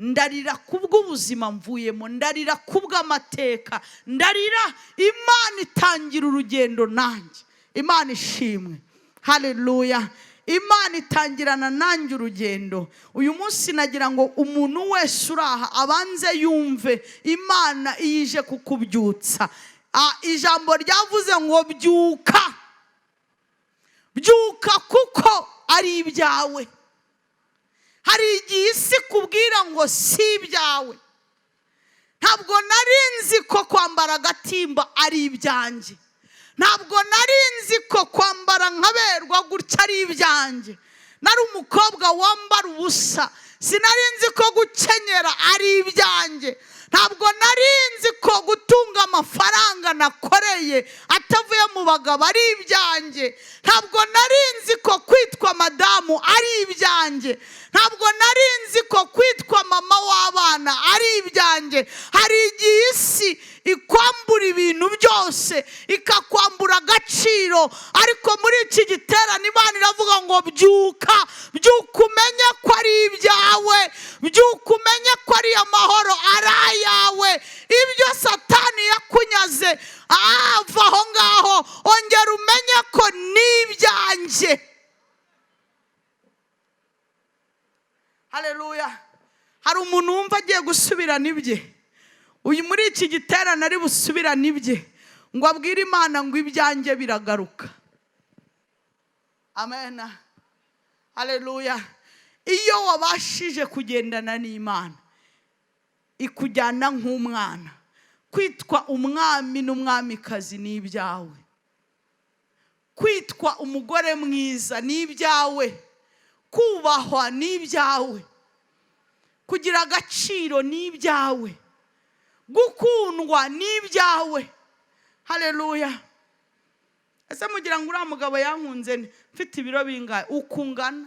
Ndarira kubw'ubuzima mvuyemo. Ndarira kubw'amateka. Ndarira. Imana itangira urugendo nanjye. Imana ishimwe. Haleluya. Imana itangirana nanjye urugendo. Uyu munsi nagira ngo umuntu wese uraha abanze yumve Imana iyije kukubyutsa. Ijambo ryavuze ngo byuka. Byuka kuko ari ibyawe. Hari igihe isi kubwira ngo si ibyawe. Ntabwo nari nzi ko kwambara agatimba ari ibyanjye. Ntabwo nari nzi ko kwambara nkaberwa gutya ari ibyanjye. Nari umukobwa wambara ubusa. Sinari nzi ko gukenyera ari ibyanjye. Ntabwo nari nzi ko gutunga amafaranga nakoreye atavuye mu bagabo ari ibyanjye. Ntabwo nari nzi ko kwitwa madamu ari ibyanjye. Ntabwo nari nzi ko kwitwa mama w'abana ari ibyanjye. Hari igihe isi ikwambura ibintu byose, ikakwambura agaciro, ariko muri iki giterane Imana iravuga ngo byuka. Byuka umenye ko ari ibyawe. Byuka umenye ko ari amahoro ari ayawe. Ibyo Satani yakunyaze ava aho ngaho, ongera umenye ko ni ibyanjye. Haleluya. Hari umuntu wumva agiye gusubirana ibye. Uyu muri iki giterane ari busubirane ibye, ngo abwire Imana ngo ibyanjye biragaruka. Amen. Haleluya. Iyo wabashije kugendana n'Imana, ikujyana nk'umwana. Kwitwa umwami n'umwamikazi ni ibyawe. Kwitwa umugore mwiza ni ibyawe. Kubahwa ni ibyawe. Kugira agaciro ni ibyawe. Gukundwa ni ibyawe. Haleluya. Ese mugira ngo uriya mugabo yankunze mfite ibiro bingahe? Ukungana.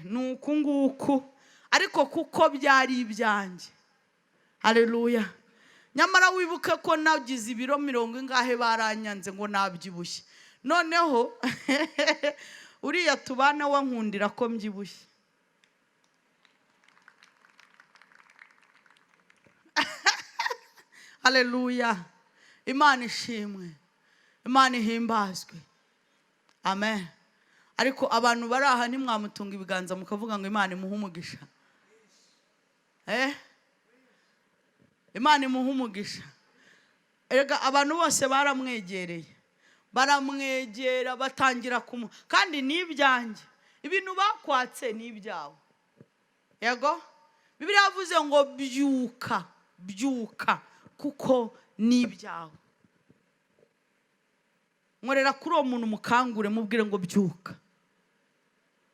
Nuku nguku. Ariko kuko byari ibyanjye. Haleluya. Nyamara wibuke ko nagize ibiro 40 baranyanze ngo nabyibushye. Noneho uriya tubana wankundira ko mbyibushye. Haleluya. Imana ishimwe. Imana ihimbazwe. Amen. Ariko abantu bari aha nimwamutunga ibiganza mukavuga ngo Imana imuhe umugisha. Imana imuhe umugisha. Erega abantu bose baramwegereye. Baramwegera batangira kandi ni ibyanjye. Ibintu bakwatse ni ibyawe. Yego? Bibiliya yavuze ngo byuka. Byuka kuko ni ibyawe. nkorera kuri uwo muntu mukangure mubwire ngo byuka.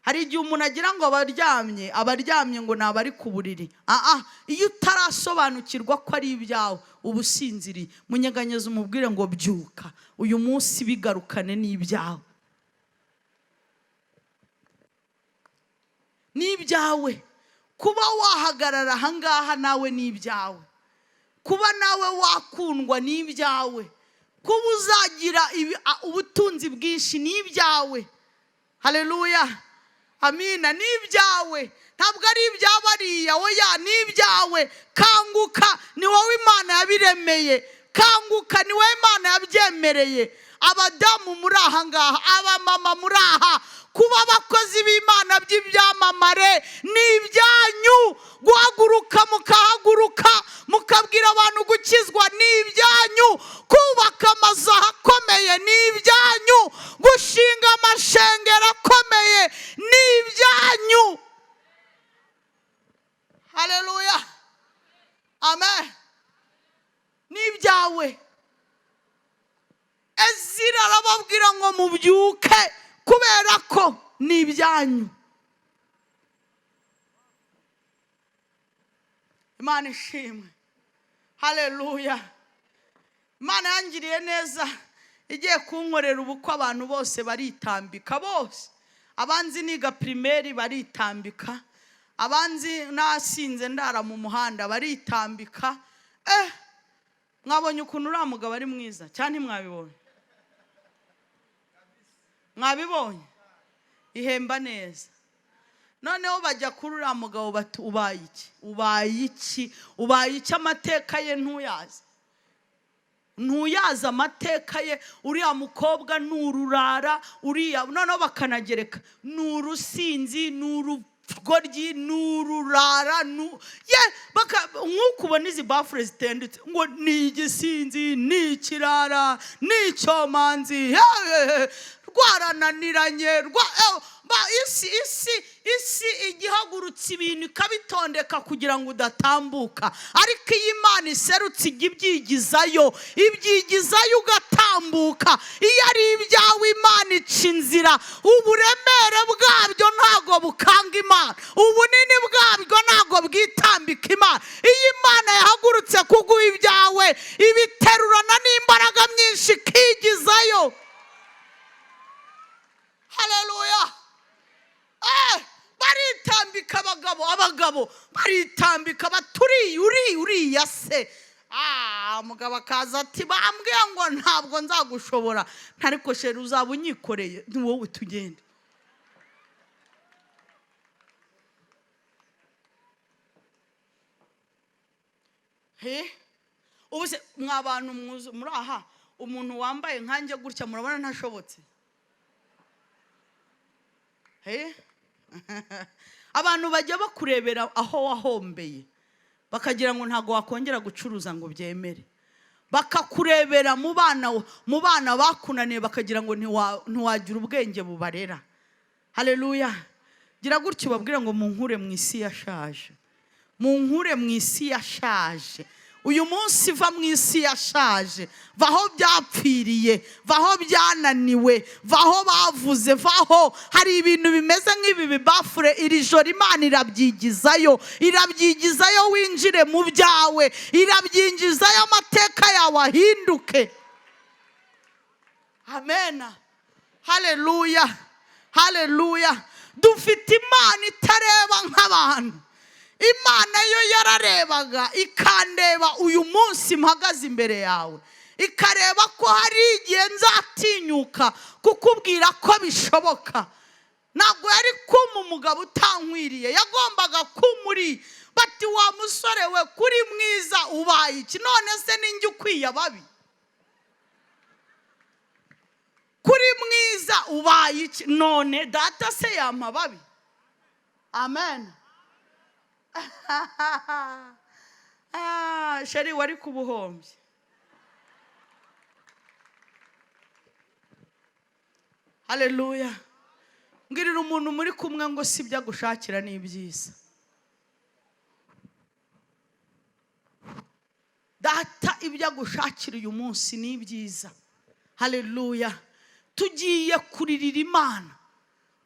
Hari igihe umuntu agira ngo abaryamye ngo naba ari ku buriri. Iyo utarasobanukirwa ko ari ibyawe ubusinziriye, munyeganyeza umubwire ngo byuka, uyu munsi bigarukane n'ibyawe. N'ibyawe kuba wahagarara ahangaha nawe n'ibyawe, kuba nawe wakundwa n'ibyawe, kuba uzagira ubutunzi bwinshi n'ibyawe. Haleluya, amina. N'ibyawe, ntabwo ari iby'abariya, oya, n'ibyawe. Kanguka, ni wowe Imana yabiremeye. Kanguka, ni wowe Imana yabyemereye. Abadamu muri aha ngaha, abamama muri aha, kuba abakozi b'Imana by'ibyamamare ni ibyanyu. Guhaguruka mukahaguruka mukabwira abantu gukizwa ni ibyanyu. Kubaka amazu akomeye ni ibyanyu. Gushinga amashengero akomeye ni ibyanyu. Haleluya, amen. Ni ibyawe. Ezira arababwira ngo mubyuke kubera ko ni ibyanyu. Imana ishimwe. Haleluya. Imana yangiriye neza, igiye kunkorera ubukwe abantu bose baritambika, bose. Abanzi niga primaire baritambika, abanzi nasinze ndara mu muhanda baritambika. Mwabonye ukuntu uriya mugabo ari mwiza cyane? Mwabibonye? Mwabibonye? Ihemba neza. Noneho bajya kuri uriya mugabo bati ubaye iki? Ubaye iki? Ubaye iki? Amateka ye ntuyazi. Ntuyazi amateka ye. Uriya mukobwa nururara, uriya noneho bakanagereka nurusinzi, goryi, nururara, nk'uko ubona izi bafure zitendutse ngo ni igisinzi, ni ikirara, ni icyomanzi, rwarananiranye. Isi igihagurutse ibintu ikabitondeka kugira ngo udatambuka, ariko iyo Imana iserutse ibyigizayo ugatambuka. Iyo ari ibyawe Imana ica inzira. Uburemere bwabyo ntago bukanga Imana, ubunini bwabyo ntago bwitambika Imana. Iyo Imana yahagurutse kuguha ibyawe ibiterurana n'imbaraga nyinshi ikigizayo. Haleluya. Baritambika abagabo baritambika baturi uriya se. Umugabo akaza ati bambwiye ngo ntabwo nzagushobora. Ariko sheri uzaba unyikoreye, ni wowe tugende. Ubu se mwabantu muri aha, umuntu wambaye nkanjye gutya murabona ntashobotse? Abantu bajya bakurebera aho wahombeye bakagira ngo ntago wakongera gucuruza ngo byemere. Bakakurebera mu bana bakunaniye bakagira ngo ntiwagira ubwenge bubarera. Haleluya. Gira gutyo babwira ngo munkure mu isi yashaje. Munkure mu isi yashaje. Uyu munsi va mu isi yashaje, vaho byapfiriye, vaho byananiwe, vaho bavuze, vaho hari ibintu bimeze nk'ibi bibafure. Iri joro Imana irabyigizayo winjire mu byawe, irabyinjizayo amateka yawe ahinduke. Amena. Haleluya, haleluya. Dufite Imana itareba nk'abantu. Imana yo yararebaga ikandeba uyu munsi mpagaze imbere yawe, ikareba ko hari igihe nzatinyuka kukubwira ko bishoboka. Ntabwo yari kuma umugabo utankwiriye, yagombaga kumuri bati wa musore we kuri mwiza ubaye iki? None se ninjye ukwiye ababi? Kuri mwiza ubaye iki? None data se yampa babi? Amen. Sheri wari kubuhombye. Haleluya. Ngirira umuntu muri kumwe ngo si bya gushakira ni ibyiza. Data ibya gushakira uyu munsi ni ibyiza. Haleluya. tugiye kuririra Imana,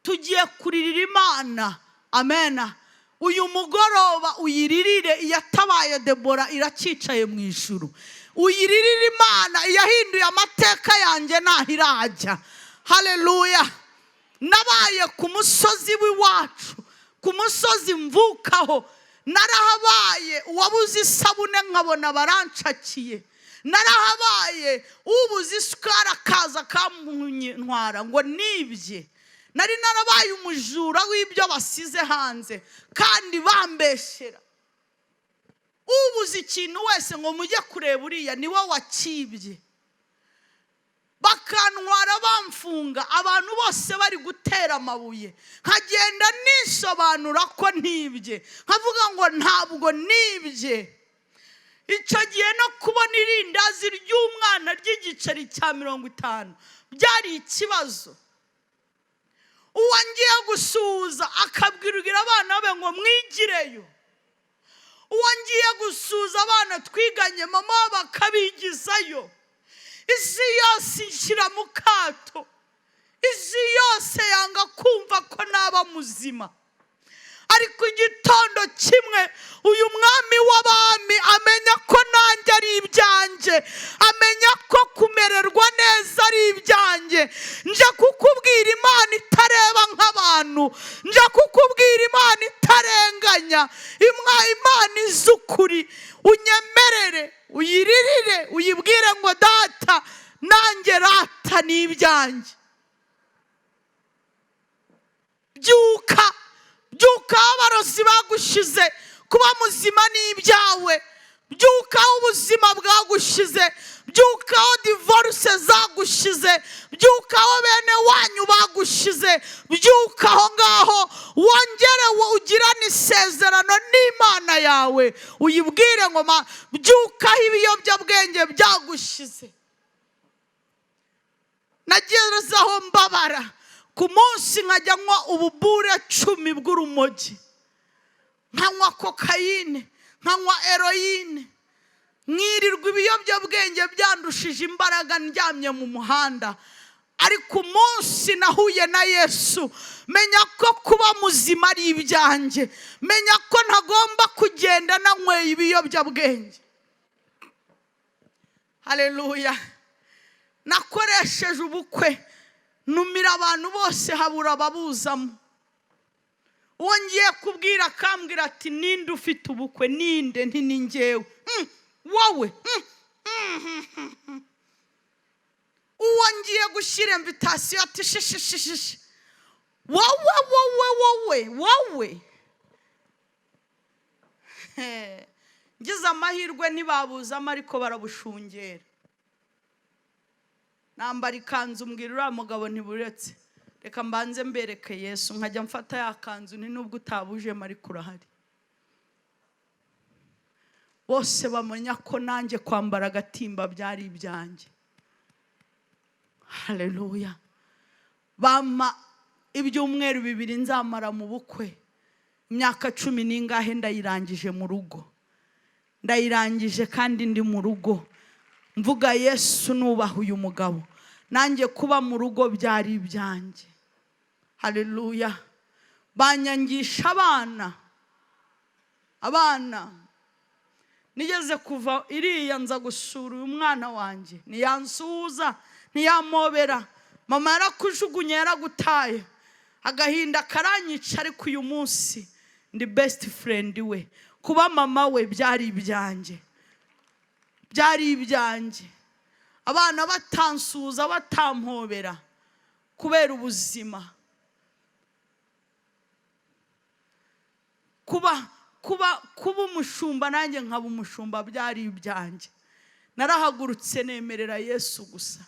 tugiye kuririra Imana. Amena. Uyu mugoroba uyiririre, iyatabaye Debora iracicaye mu ijuru. Uyiririre Imana yahinduye amateka yanjye nahirajya. Haleluya. Nabaye ku musozi w'iwacu, ku musozi mvukaho. Narahabaye uwabuze isabune nkabona barancakiye. Narahabaye ubuze isukari akaza akamuntwara ngo nibye. Nari narabaye umujura w'ibyo basize hanze kandi bambeshera. Ubuze ikintu wese ngo mujye kureba uriya niwe wakibye. Bakantwara bamfunga, abantu bose bari gutera amabuye. Nkagenda nisobanura ko ntibye, nkavuga ngo ntabwo nibye. Icyo gihe no kubona irindazi ry'umwana ry'igiceri cya 50 byari ikibazo. Uwo ngiye gusuhuza akabwirira abana be ngo mwigireyo. Uwo ngiye gusuhuza abana twiganye mama bakabigizayo. Isi yose inshyira mu kato. Isi yose yanga kumva ko naba muzima. Ariko igitondo kimwe uyu mwami w'abami amenya ko nanjye ari ibyanjye, amenya ko kumererwa neza ari ibyanjye. Nje kukubwira Imana itareba nk'abantu, nje kukubwira Imana itarenganya, Imana iz'ukuri. Unyemerere uyiririre, uyibwire ngo data nanjye rata ni ibyanjye. Byuka, byuka abarozi bagushize, kuba muzima ni ibyawe. Byuka ubuzima bwagushize, byuka divorce zagushize, byuka bene wanyu bagushize, byuka aho ngaho wongere ugirane isezerano n'Imana yawe. Uyibwire ngo byuka ibiyobyabwenge byagushize. Nagerezaho mbabara ku munsi nkajya nywa ububure 10 bw'urumogi, nkanywa kokayine, nkanywa heroine, mwirirwa ibiyobyabwenge byandushije imbaraga ndyamye mu muhanda. Ariko umunsi nahuye na Yesu, menya ko kuba muzima ari ibyanjye, menya ko ntagomba kugenda nanyweye ibiyobyabwenge. Haleluya. Nakoresheje ubukwe, numira abantu bose habura ababuzamo. Uwo ngiye kubwira akambwira ati ninde ufite ubukwe? Ninde? Nti ni njyewe. Wowe. Uwo ngiye gushyira invitation ati shishishishi. Wowe. Ngize amahirwe ntibabuzamo ariko barabushungera. Nambara ikanzu mbwira uriya mugabo ntiburetse, reka mbanze mbereke Yesu. Nkajya mfata ya kanzu ni nubwo utabujemo ariko urahari. Bose bamenya ko nanjye kwambara agatimba byari ibyanjye. Haleluya. Bama ibyumweru 2 nzamara mu bukwe, imyaka 10 n'ingahe ndayirangije mu rugo. Ndayirangije kandi ndi mu rugo mvuga Yesu nubaha uyu mugabo. Nanjye kuba mu rugo byari ibyanjye. Haleluya. Banyangisha abana. Nigeze kuva iriya nza gusura uyu mwana wanjye, niyansuhuza, niyamobera. Mama yarakujugunye, yaragutaye, agahinda karanyica. Ariko uyu munsi ndi best friend we. Kuba mama we byari ibyanjye, byari ibyanjye. Abana batansuhuza, batampobera kubera ubuzima. Kuba umushumba nanjye nkaba umushumba byari ibyanjye. Narahagurutse nemerera Yesu gusa,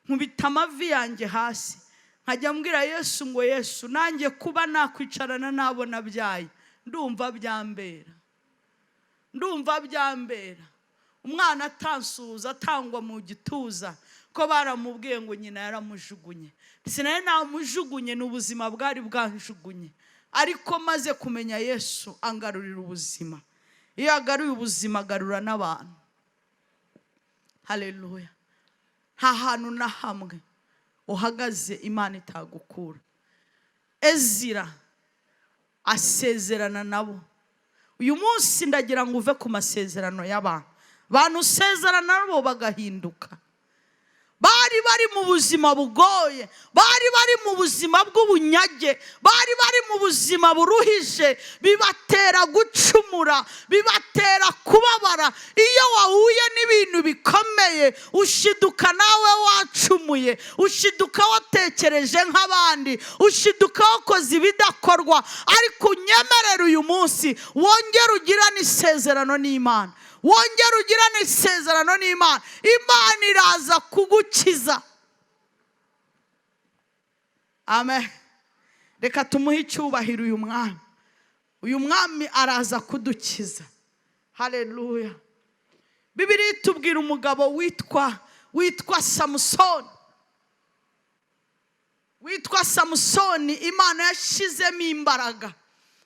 nkubita amavi yanjye hasi, nkajya mbwira Yesu ngo Yesu nanjye kuba nakwicarana nabo nabyaye ndumva byambera. Umwana atansuhuza, atangwa mu gituza ko baramubwiye ngo nyina yaramujugunye. Sinari namujugunye, n'ubuzima bwari bwanjugunye. Ariko maze kumenya Yesu angarurira ubuzima. Iyo agaruye ubuzima agarura n'abantu. Haleluya. Nta hantu na hamwe uhagaze Imana itagukura. Ezira asezerana nabo. Uyu munsi ndagira ngo uve ku masezerano y'abantu. Abantu usezerana nabo bagahinduka. Bari mu buzima bugoye, bari mu buzima bw'ubunyage, bari mu buzima buruhije, bibatera gucumura, bibatera kubabara. Iyo wahuye n'ibintu bikomeye, ushiduka nawe wacumuye, ushiduka watekereje nk'abandi, ushiduka wakoze ibidakorwa. Ariko unyemerere uyu munsi wongere ugirane isezerano n'Imana. Wongera ugirane isezerano n'Imana. Imana iraza kugukiza. Amen. Reka tumuhe icyubahiro uyu mwami. Uyu mwami araza kudukiza. Haleluya. Bibiliya itubwira umugabo witwa Samusoni. Witwa Samusoni, Imana yashizemo imbaraga,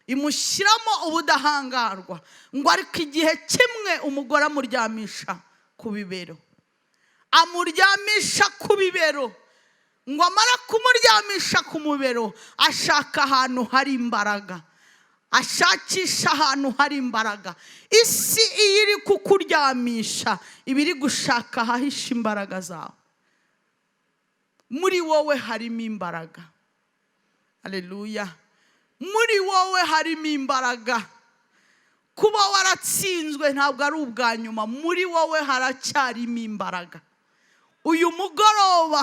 imushyiramo ubudahangarwa. Ngo ariko igihe kimwe umugore amuryamisha ku bibero. Amuryamisha ku bibero. Ngo amara kumuryamisha ku mubero, ashaka ahantu hari imbaraga. Ashakisha ahantu hari imbaraga. Isi iyo iri kukuryamisha, iba iri gushaka ahahisha imbaraga zawe. Muri wowe harimo imbaraga. Haleluya. Muri wowe harimo imbaraga. Kuba waratsinzwe ntabwo ari ubwa nyuma. Muri wowe haracyarimo imbaraga. Uyu mugoroba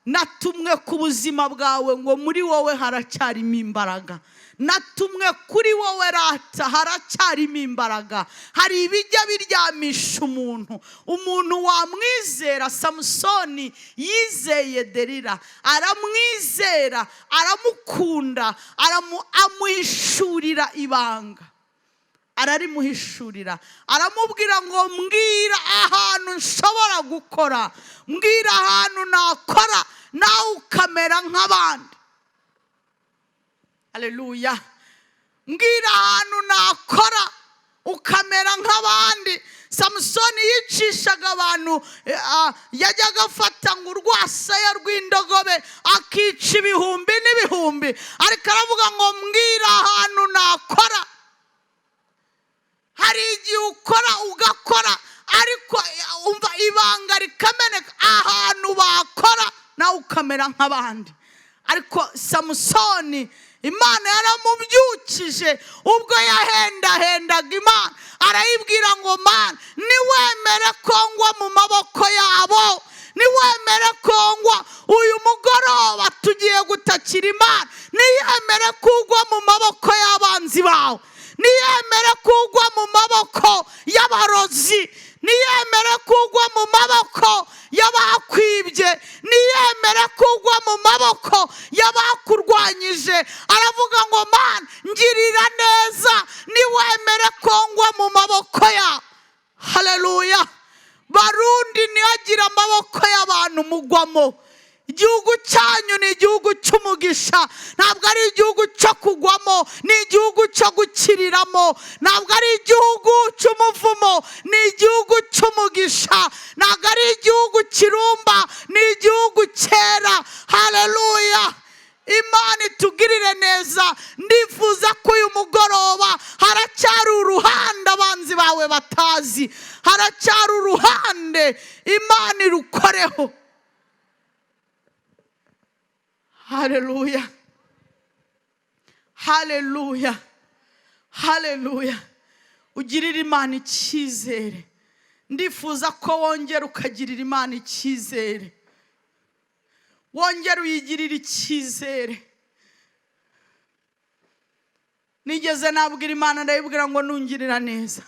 natumwe ku buzima bwawe ngo muri wowe haracyarimo imbaraga. Natumwe kuri wowe rata, haracyarimo imbaraga. Hari ibijya biryamisha umuntu. Umuntu wamwizera. Samusoni yizeye Delila, aramwizera, aramukunda, amuhishurira ibanga. Ararimuhishurira, aramubwira ngo mbwira ahantu nshobora gukora, mbwira ahantu nakora nawe ukamera nk'abandi. Haleluya. Mbwira ahantu nakora ukamera nk'abandi. Samusoni yicishaga abantu, yajyaga afata ngo urwasaya rw'indogobe akica ibihumbi n'ibihumbi. Ariko aravuga ngo mbwira ahantu nakora. Hari igihe ukora ugakora, ariko umva ibanga rikameneka. Ahantu bakora nawe ukamera nk'abandi. Ariko Samusoni Imana yaramubyukije ubwo yahendahendaga Imana. Arayibwira ngo Mana, niwemere ko ngwa mu maboko yabo, niwemere ko ngwa uyu mugoroba tugiye gutakira Imana, niyemere ko ugwa mu maboko y'abanzi bawe, niyemere ko ugwa mu maboko y'abarozi, niyemere ko ugwa mu maboko y'abakwibye, niyemere ko ugwa mu maboko y'abakurwanyije. Aravuga ngo Mana, ngirira neza, niwemere ko ngwa mu maboko yawe. Haleluya. Barundi, nihagira amaboko y'abantu mugwamo. Igihugu cyanyu ni igihugu cy'umugisha. Ntabwo ari igihugu cyo kugwamo, ni igihugu cyo gukiriramo. Ntabwo ari igihugu cy'umuvumo, ni igihugu cy'umugisha. Ntabwo ari igihugu kirumba, ni igihugu cyera. Haleluya. Imana itugirire neza. Ndifuza ko uyu mugoroba haracyari uruhande abanzi bawe batazi. Haracyari uruhande Imana irukoreho. Haleluya. Haleluya. Haleluya. Ugirira Imana icyizere. Ndifuza ko wongera ukagirira Imana icyizere. Wongera uyigirira icyizere. Nigeze nabwira Imana, ndayibwira ngo nungirira neza,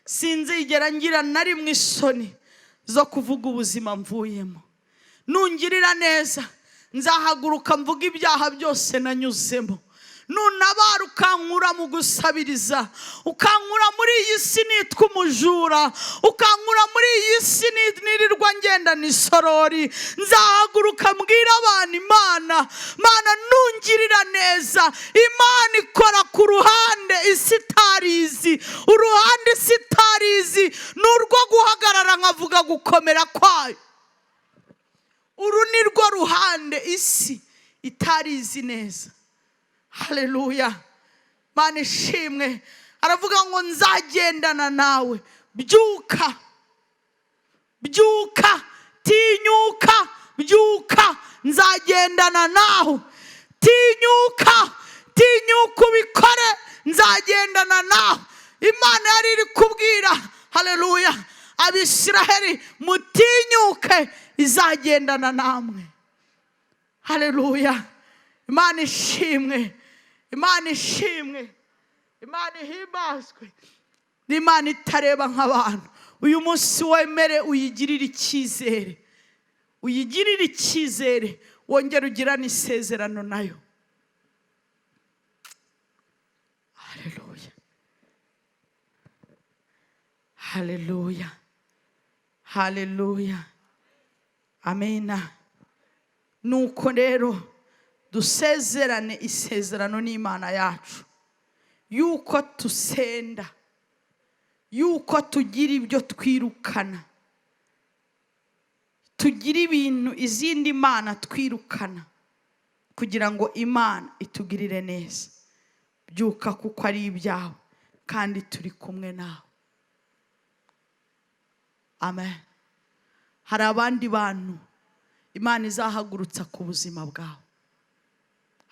sinzigera ngira na rimwe isoni zo kuvuga ubuzima mvuyemo. Nungirira neza, nzahaguruka mvuga ibyaha byose nanyuzemo. Nunabara ukankura mu gusabiriza, ukankura muri iyi si nitwa umujura, ukankura muri iyi si nirirwa ngenda n'isorori, nzahaguruka mbwira abantu Imana, Mana nungirira neza. Imana ikora ku ruhande isi itarizi. Uruhande isi itarizi ni urwo guhagarara nkavuga gukomera kwayo. uru ni rwo ruhande isi itarizi neza. Haleluya, Mana ishimwe. Aravuga ngo nzagendana nawe, byuka, byuka, tinyuka, byuka, nzagendana nawe, tinyuka, tinyuka ubikore, nzagendana nawe. Imana yari iri kubwira, haleluya, Abisiraheli, mutinyuke, izagendana namwe. Haleluya, Imana ishimwe, Imana ishimwe, Imana ihimbazwe. Ni Imana itareba nk'abantu. Uyu munsi wemere uyigirire icyizere, uyigirire icyizere, wongere ugirane isezerano nayo. Haleluya, haleluya, haleluya, amena. Nuko rero dusezerane isezerano n'Imana yacu, yuko tusenda, yuko tugira ibyo twirukana, tugira ibintu izindi mana twirukana, kugira ngo Imana itugirire neza. Byuka kuko ari ibyawe kandi turi kumwe nawe. Amen. Hari abandi bantu Imana izahagurutsa ku buzima bwawe.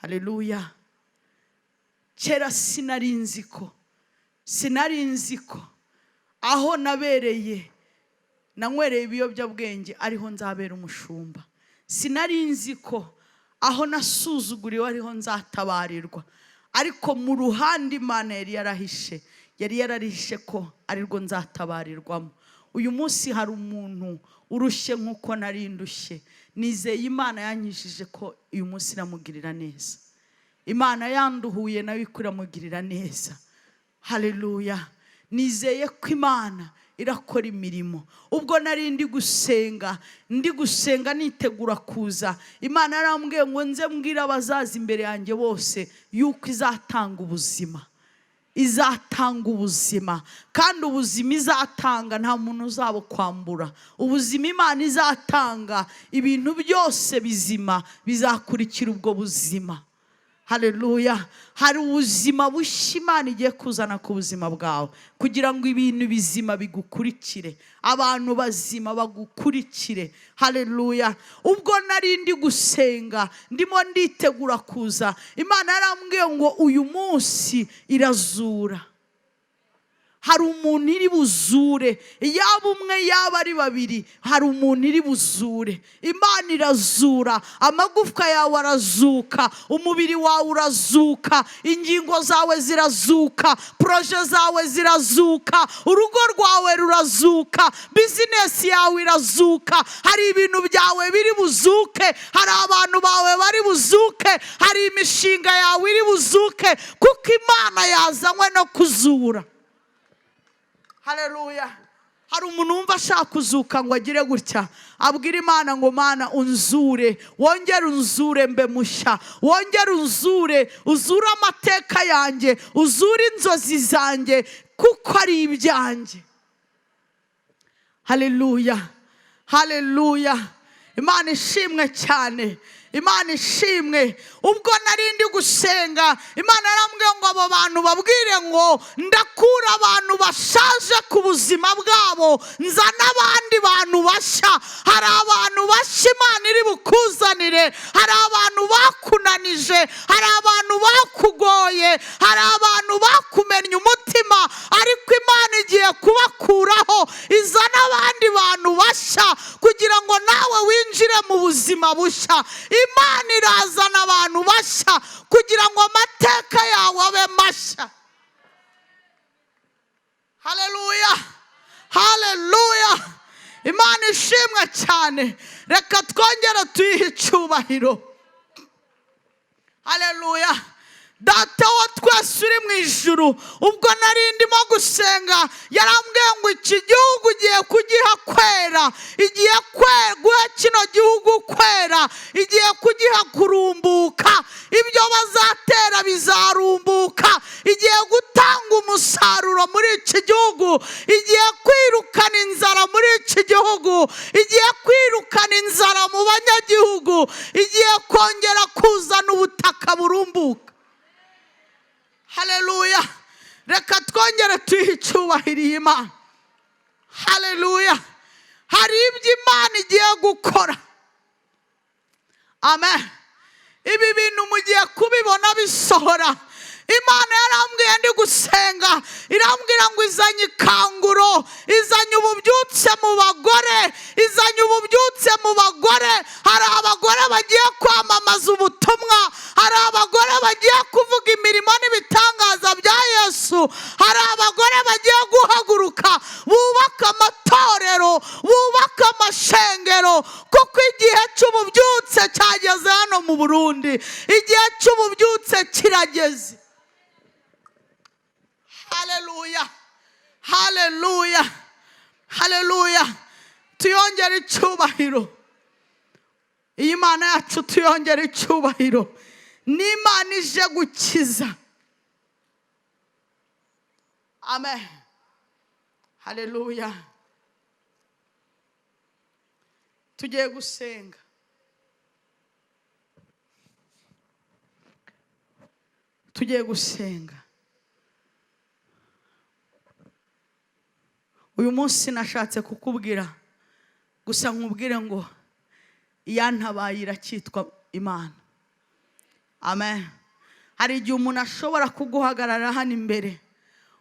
Haleluya. Kera sinari nzi ko aho nabereye nanywereye ibiyobyabwenge ariho nzabera umushumba. Sinari nzi ko aho nasuzuguriwe ariho nzatabarirwa. Ariko mu ruhande Imana yari yarahishe ko arirwo nzatabarirwamo. Uyu munsi hari umuntu urushye nk'uko nari ndushye. Nizeye Imana yanyishije ko uyu munsi namugirira neza. Imana yanduhuye nawe ikuramugirira neza. Haleluya. Nizeye ko Imana irakora imirimo. Ubwo nari ndi gusenga nitegura kuza, Imana yarambwiye ngo nze mbwira abazaza imbere yanjye bose yuko izatanga ubuzima. Izatanga ubuzima, kandi ubuzima izatanga nta muntu uzaba kwambura. Ubuzima Imana izatanga, ibintu byose bizima bizakurikira ubwo buzima. Haleluya. Hari ubuzima bushya Imana igiye kuzana ku buzima bwawe, kugira ngo ibintu bizima bigukurikire, abantu bazima bagukurikire. Haleluya. Ubwo nari ndi gusenga ndimo nditegura kuza, Imana yarambwiye ngo uyu munsi irazura. Hari umuntu iri buzure, yaba umwe yaba ari babiri, hari umuntu iri buzure. Imana irazura, amagufwa yawe arazuka, umubiri wawe urazuka, ingingo zawe zirazuka, proje zawe zirazuka, urugo rwawe rurazuka, bizinesi yawe irazuka. Hari ibintu byawe biri buzuke, hari abantu bawe bari buzuke, hari imishinga yawe iri buzuke, kuko Imana yazanywe no kuzura. Haleluya. Hari umuntu wumva ashaka kuzuka ngo agire gutya, abwira Imana ngo Mana unzure, wongere unzure mbe mushya, wongere unzure, uzure amateka yanjye, uzure inzozi zanjye, kuko ari ibyanjye. Haleluya, haleluya. Imana ishimwe cyane, Imana ishimwe. Ubwo nari ndi gusenga, Imana yarambwiye ngo abo bantu babwire ngo ndakura abantu bashaje ku buzima bwabo, nzana abandi bantu bashya. Hari abantu bashya Imana iri bukuzanire, hari abantu bakunanije, hari abantu bakugoye, hari abantu bakumennye umutima, ariko Imana igiye kubakuraho, izana abandi bantu bashya kugira ngo nawe winjire mu buzima bushya. Imana irazana abantu bashya kugira ngo amateka yawe abe mashya. Haleluya, haleluya. Imana ishimwe cyane. Reka twongere tuyihe icyubahiro. Haleluya. Data wa twese uri mu ijuru, ubwo nari ndimo gusenga yarambwiye ngo iki gihugu ugiye kugiha kwera, igiye guha kino gihugu kwera, igiye kugiha kurumbuka, ibyo bazatera bizarumbuka, igiye gutanga umusaruro muri iki gihugu, igiye kwirukana inzara muri iki gihugu, igiye kwirukana inzara mu banyagihugu. uzana ubutaka burumbuka. Haleluya. Reka twongere tuyihe icyubahiro Imana. Haleluya. Hari ibyo Imana igiye gukora. Amen. Ibi bintu mugiye kubibona bisohora. Imana yarambwiye ndi gusenga, irambwira ngo izanye ikanguro, izanye ububyutse mu bagore, izanye ububyutse mu bagore. Hari abagore bagiye kwamamaza ubutumwa, hari abagore bagiye kuvuga imirimo n'ibitangaza bya Yesu, hari abagore bagiye guhaguruka bubaka amatorero, bubaka amashengero, kuko igihe cy'ububyutse cyageze hano mu Burundi. Igihe cy'ububyutse kirageze. Haleluya. Haleluya. Haleluya. Tuyongere icyubahiro. Iyi Mana yacu tuyongere icyubahiro. Ni Imana ije gukiza. Amen. Haleluya. Tugiye gusenga. Tugiye gusenga. Uyu munsi nashatse kukubwira, gusa nkubwire ngo iyantabaye iracyitwa Imana. Amen. Hari igihe umuntu ashobora kuguhagarara hano imbere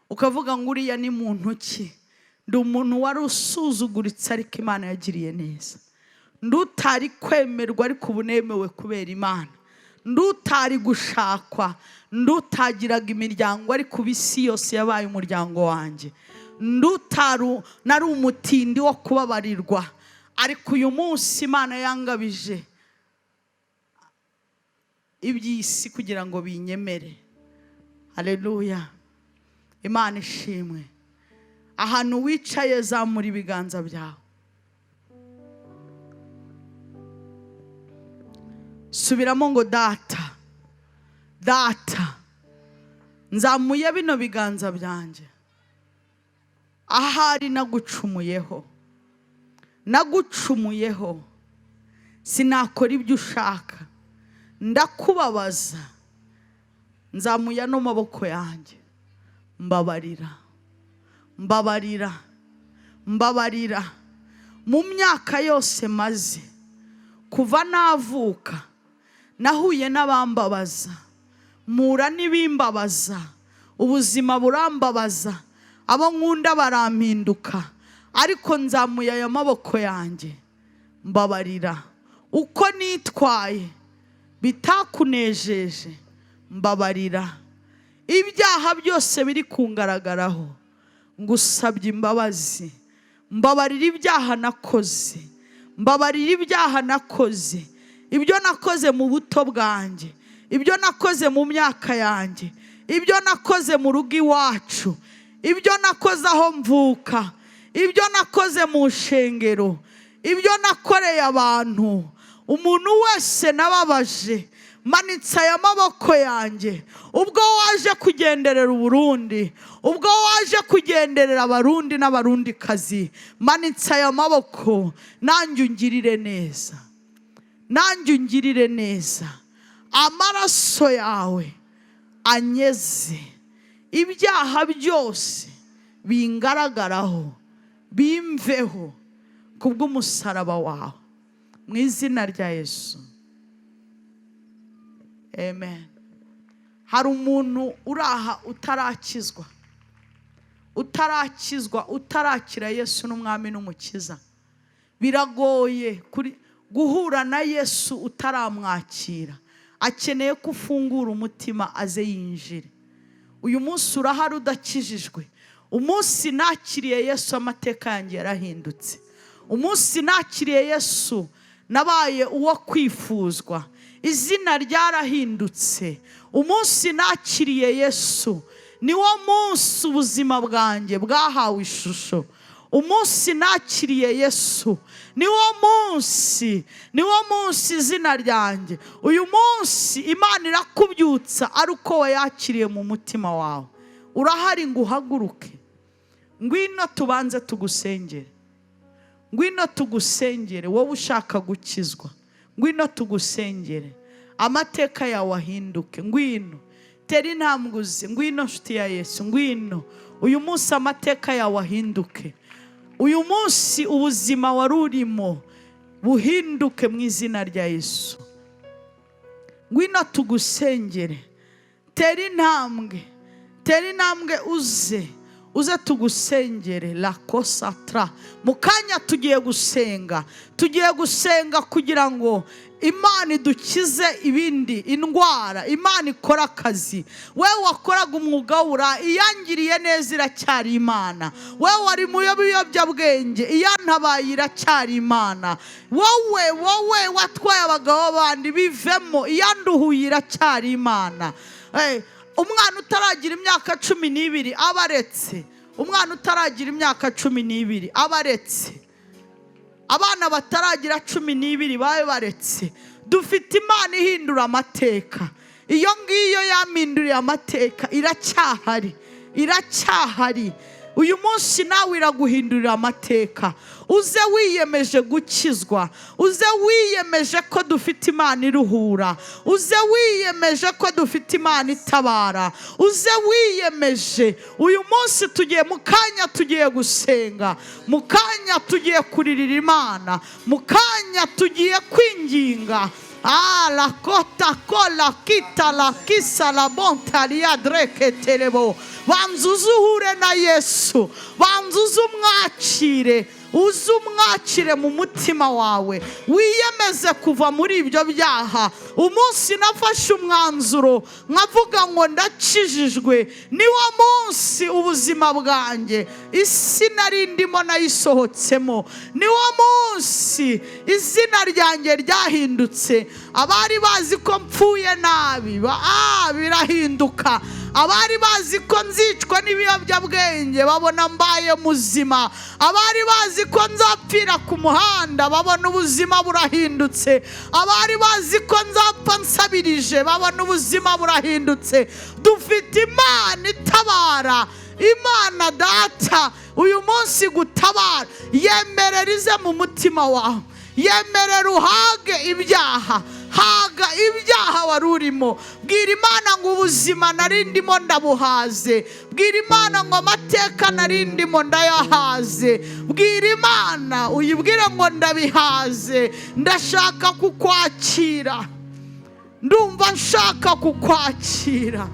ukavuga ngo uriya ni muntu ki? Ndi umuntu wari usuzuguritse ariko Imana yagiriye neza. Ndutari kwemerwa ariko ubu nemewe kubera Imana. Ndutari gushakwa, ndutagiraga imiryango ariko bisi yose yabaye umuryango wanjye. Ndutaru nari umutindi wo kubabarirwa ariko uyu munsi Imana yangabije iby'isi kugira ngo binyemere. Haleluya. Imana ishimwe. Ahantu wicaye zamura ibiganza byawe. Subiramo ngo data, data, nzamuye bino biganza byanjye. Ahari nagucumuyeho, nagucumuyeho, sinakora ibyo ushaka, ndakubabaza. Nzamuye no maboko yanjye, mbabarira, mbabarira, mbabarira. Mu myaka yose maze kuva navuka nahuye n'abambabaza, mura n'ibimbabaza, ubuzima burambabaza, abo nkunda barampinduka, ariko nzamuye aya maboko yanjye, mbabarira. Uko nitwaye bitakunejeje, mbabarira. Ibyaha byose biri kungaragaraho, ngusabye imbabazi. Mbabarira ibyaha nakoze, mbabarira ibyaha nakoze, ibyo nakoze mu buto bwanjye, ibyo nakoze mu myaka yanjye, ibyo nakoze mu rugo iwacu, ibyo nakoze aho mvuka, ibyo nakoze mu shengero, ibyo nakoreye abantu. Umuntu wese nababaje, manitse aya maboko yanjye. Ubwo waje kugenderera Burundi, ubwo waje kugenderera abarundi n'abarundikazi, manitse aya maboko. Nanjye ungirire neza, nanjye ungirire neza. Amaraso yawe anyeze ibyaha byose bingaragaraho, bimveho kubw'umusaraba wawe, mu izina rya Yesu. Amen. Hari umuntu uraha utarakizwa, utarakizwa, utarakira Yesu n'umwami n'umukiza. Biragoye guhura na Yesu utaramwakira. Akeneye ko ufungura umutima aze yinjire. Uyu munsi urahari udakijijwe. Umunsi nakiriye Yesu amateka yanjye yarahindutse. Umunsi nakiriye Yesu nabaye uwo kwifuzwa, izina ryarahindutse. Umunsi nakiriye Yesu niwo munsi ubuzima bwanjye bwahawe ishusho. Umunsi nakiriye Yesu niwo munsi izina ryanjye. Uyu munsi Imana irakubyutsa ari uko wayakiriye mu mutima wawe. Urahari ngo uhaguruke, ngwino tubanze tugusengere, ngwino tugusengere. Wowe ushaka gukizwa, ngwino tugusengere. amateka yawe ahinduke. Ngwino tera intambwe uze, ngwino nshuti ya Yesu, ngwino uyu munsi amateka yawe ahinduke. Uyu munsi ubuzima wari urimo buhinduke mu izina rya Yesu. Ngwino tugusengere, tera intambwe uze tugusengere. La kosatra mu kanya tugiye gusenga kugira ngo Imana idukize ibindi indwara, Imana ikora akazi. Wewe wakoraga umwuga w'ura, iyangiriye neza iracyari Imana. Wewe wari mu biyobyabwenge, iyantabaye iracyari Imana. Wowe watwaye abagabo bandi bivemo, iyanduhuye iracyari Imana. Umwana utaragira imyaka 12 abaretse, umwana utaragira imyaka 12 abaretse, abana bataragira 12 babe baretse. Dufite Imana ihindura amateka. Iyo ngiyo yaminduriye amateka iracyahari. Uyu munsi nawe iraguhindurira amateka. Uze wiyemeje gukizwa, uze wiyemeje ko dufite Imana iruhura, uze wiyemeje ko dufite Imana itabara, uze wiyemeje. Uyu munsi tugiye mu kanya, tugiye gusenga, mu kanya tugiye kuririra Imana, mu kanya tugiye kwinginga. La kota kola kita la kisa la bonta liadreke telebo. Banzuze uhure na Yesu, banzuze umwakire, uze umwakire mu mutima wawe, wiyemeze kuva muri ibyo byaha. Umunsi nafashe umwanzuro nkavuga ngo ndakijijwe, niwo munsi ubuzima bwanjye isi nari ndimo nayisohotsemo, niwo munsi izina ryanjye ryahindutse. Abari bazi ko mpfuye nabi birahinduka. Abari bazi ko nzicwa n'ibiyobyabwenge babona mbaye muzima. Abari bazi ko nzapfira ku muhanda babona ubuzima burahindutse. Abari bazi ko nzapfa nsabirije babona ubuzima burahindutse. Dufite Imana itabara, Imana Data uyu munsi gutabara. Yemerera ize mu mutima wawe, yemerera uhage ibyaha, haga ibyaha wari urimo. Bwira Imana ngo ubuzima nari ndimo ndabuhaze. Bwira Imana ngo amateka nari ndimo ndayahaze. Bwira Imana uyibwire ngo ndabihaze. Ndashaka kukwakira, ndumva nshaka kukwakira.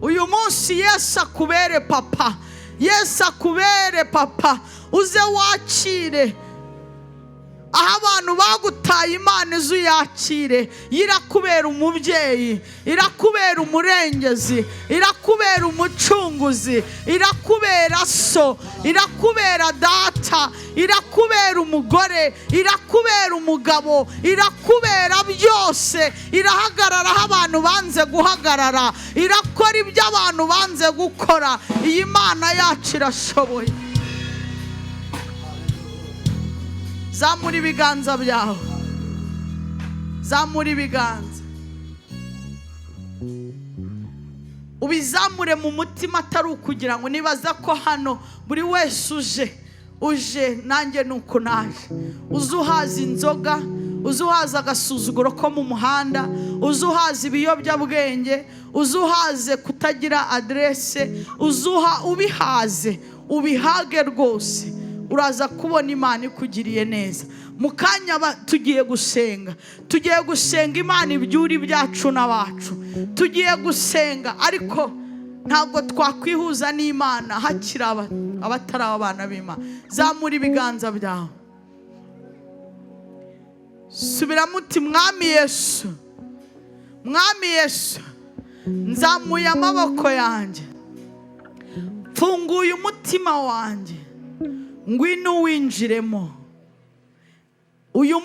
Uyu munsi Yesu akubere papa, Yesu akubere papa. Uze wakire. Aho abantu bagutaye Imana izu yakire. Irakubera umubyeyi, irakubera umurengezi, irakubera umucunguzi, irakubera so, irakubera data, irakubera umugore, irakubera umugabo, irakubera byose. Irahagarara aho abantu banze guhagarara, irakora ibyo abantu banze gukora. Iyi Mana yacu irashoboye. Zamura ibiganza byawe, zamura ibiganza, ubizamure mu mutima, atari ukugira ngo nibaza ko hano buri wese uje nanjye nuko naje. Uzuhaza inzoga, uzuhaza agasuzuguro ko mu muhanda, uzuhaza ibiyobyabwenge, uzuhaze kutagira adresse, ubihaze, ubihage rwose. Uraza kubona Imana ikugiriye neza. Mu kanya tugiye gusenga, Imana ibyuri byacu n'abacu. Tugiye gusenga, ariko ntabwo twakwihuza n'Imana hakiri abatari abana b'Imana. Zamura ibiganza byawe, subiramo uti Mwami Yesu, Mwami Yesu, nzamuye amaboko yanjye, mfunguye umutima wanjye, ngwino winjiremo. Uyu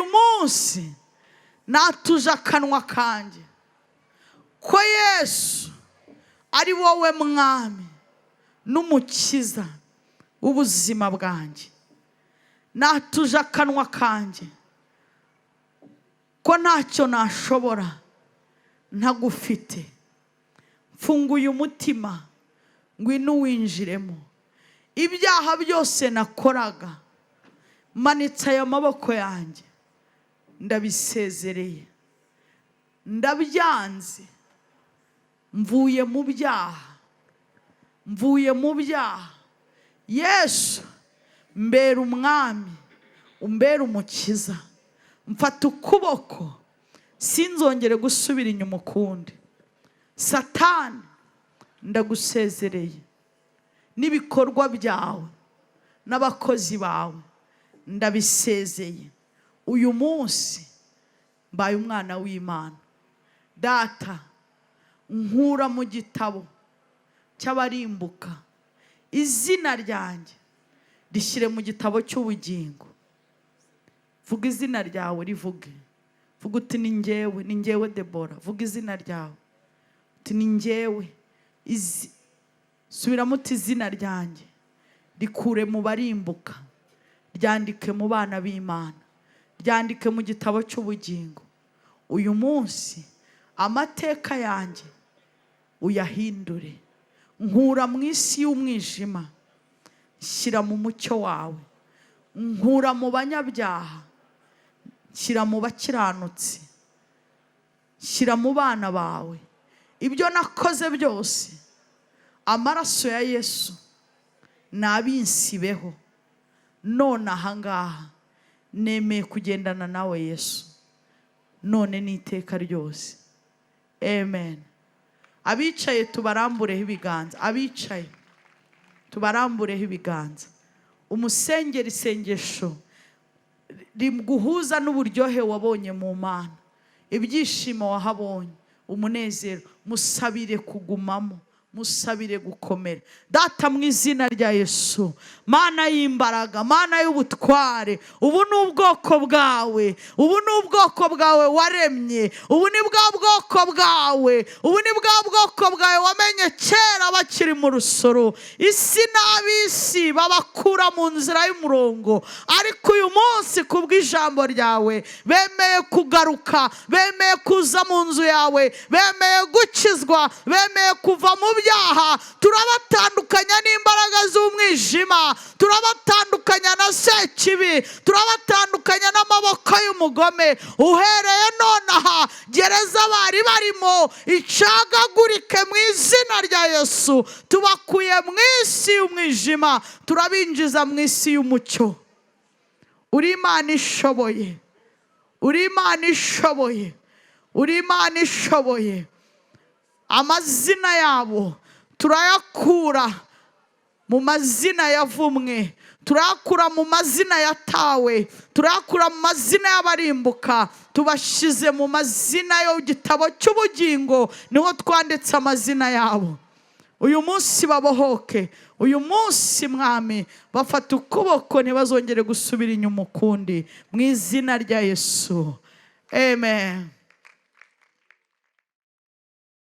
munsi natuje akanwa kanjye ko Yesu ari wowe Mwami n'umukiza w'ubuzima bwanjye. Natuje akanwa kanjye ko ntacyo nashobora ntagufite. Mfunguye umutima, ngwino winjiremo. Ibyaha byose nakoraga manitse aya maboko yanjye, ndabisezereye, ndabyanze, mvuye mu byaha, mvuye mu byaha. Yesu, mbera umwami, umbera umukiza, mfata ukuboko, sinzongere gusubira inyuma ukundi. Satani, ndagusezereye, n'ibikorwa byawe n'abakozi bawe ndabisezeye. Uyu munsi mbaye umwana w'Imana. Data, nkura mu gitabo cy'abarimbuka, izina ryanjye rishyire mu gitabo cy'ubugingo. Vuga izina ryawe, rivuge. Vuga uti ni njyewe Deborah. Vuga izina ryawe uti ni njyewe. Subiramo uti izina ryanjye rikure mu barimbuka, ryandike mu bana b'Imana, ryandike mu gitabo cy'ubugingo. Uyu munsi amateka yanjye uyahindure. Nkura mu isi y'umwijima, shyira mu mucyo wawe. Nkura mu banyabyaha, shyira mu bakiranutsi, shyira mu bana bawe. Ibyo nakoze byose, amaraso ya Yesu nabinsibeho. None ahangaha nemeye kugendana nawe Yesu, none n'iteka ryose. Amen. Abicaye tubarambureho ibiganza. Abicaye tubarambureho ibiganza. Umusengera isengesho riguhuza n'uburyohe wabonye mu Mana, ibyishimo wahabonye, umunezero. Musabire kugumamo, musabire gukomera. Data, mu izina rya Yesu, Mana y'imbaraga, Mana y'ubutware, ubu ni ubwoko bwawe, ubu ni ubwoko bwawe waremye, ubu ni bwa bwoko bwawe, ubu ni bwa bwoko bwawe wamenye kera bakiri mu rusoro. Isi n'ab'isi babakura mu nzira y'umurongo, ariko uyu munsi kubw'ijambo ryawe bemeye kugaruka, bemeye kuza mu nzu yawe, bemeye gukizwa, bemeye kuva mu byaha. Turabatandukanya n'imbaraga z'umwijima, turabatandukanya na sekibi, turabatandukanya n'amaboko y'umugome. Uhereye nonaha gereza bari barimo icagagurike mu izina rya Yesu. Tubakuye mu isi y'umwijima, turabinjiza mu isi y'umucyo. Uri Imana ishoboye, uri Imana ishoboye, uri Imana ishoboye. Amazina yabo turayakura mu mazina yavumwe, turayakura mu mazina yatawe, turayakura mu mazina y'abarimbuka, tubashize mu mazina y'igitabo cy'ubugingo. Niho twanditse amazina yabo. Uyu munsi babohoke, uyu munsi Mwami bafata ukuboko, ntibazongere gusubira inyuma ukundi, mu izina rya Yesu. Amen.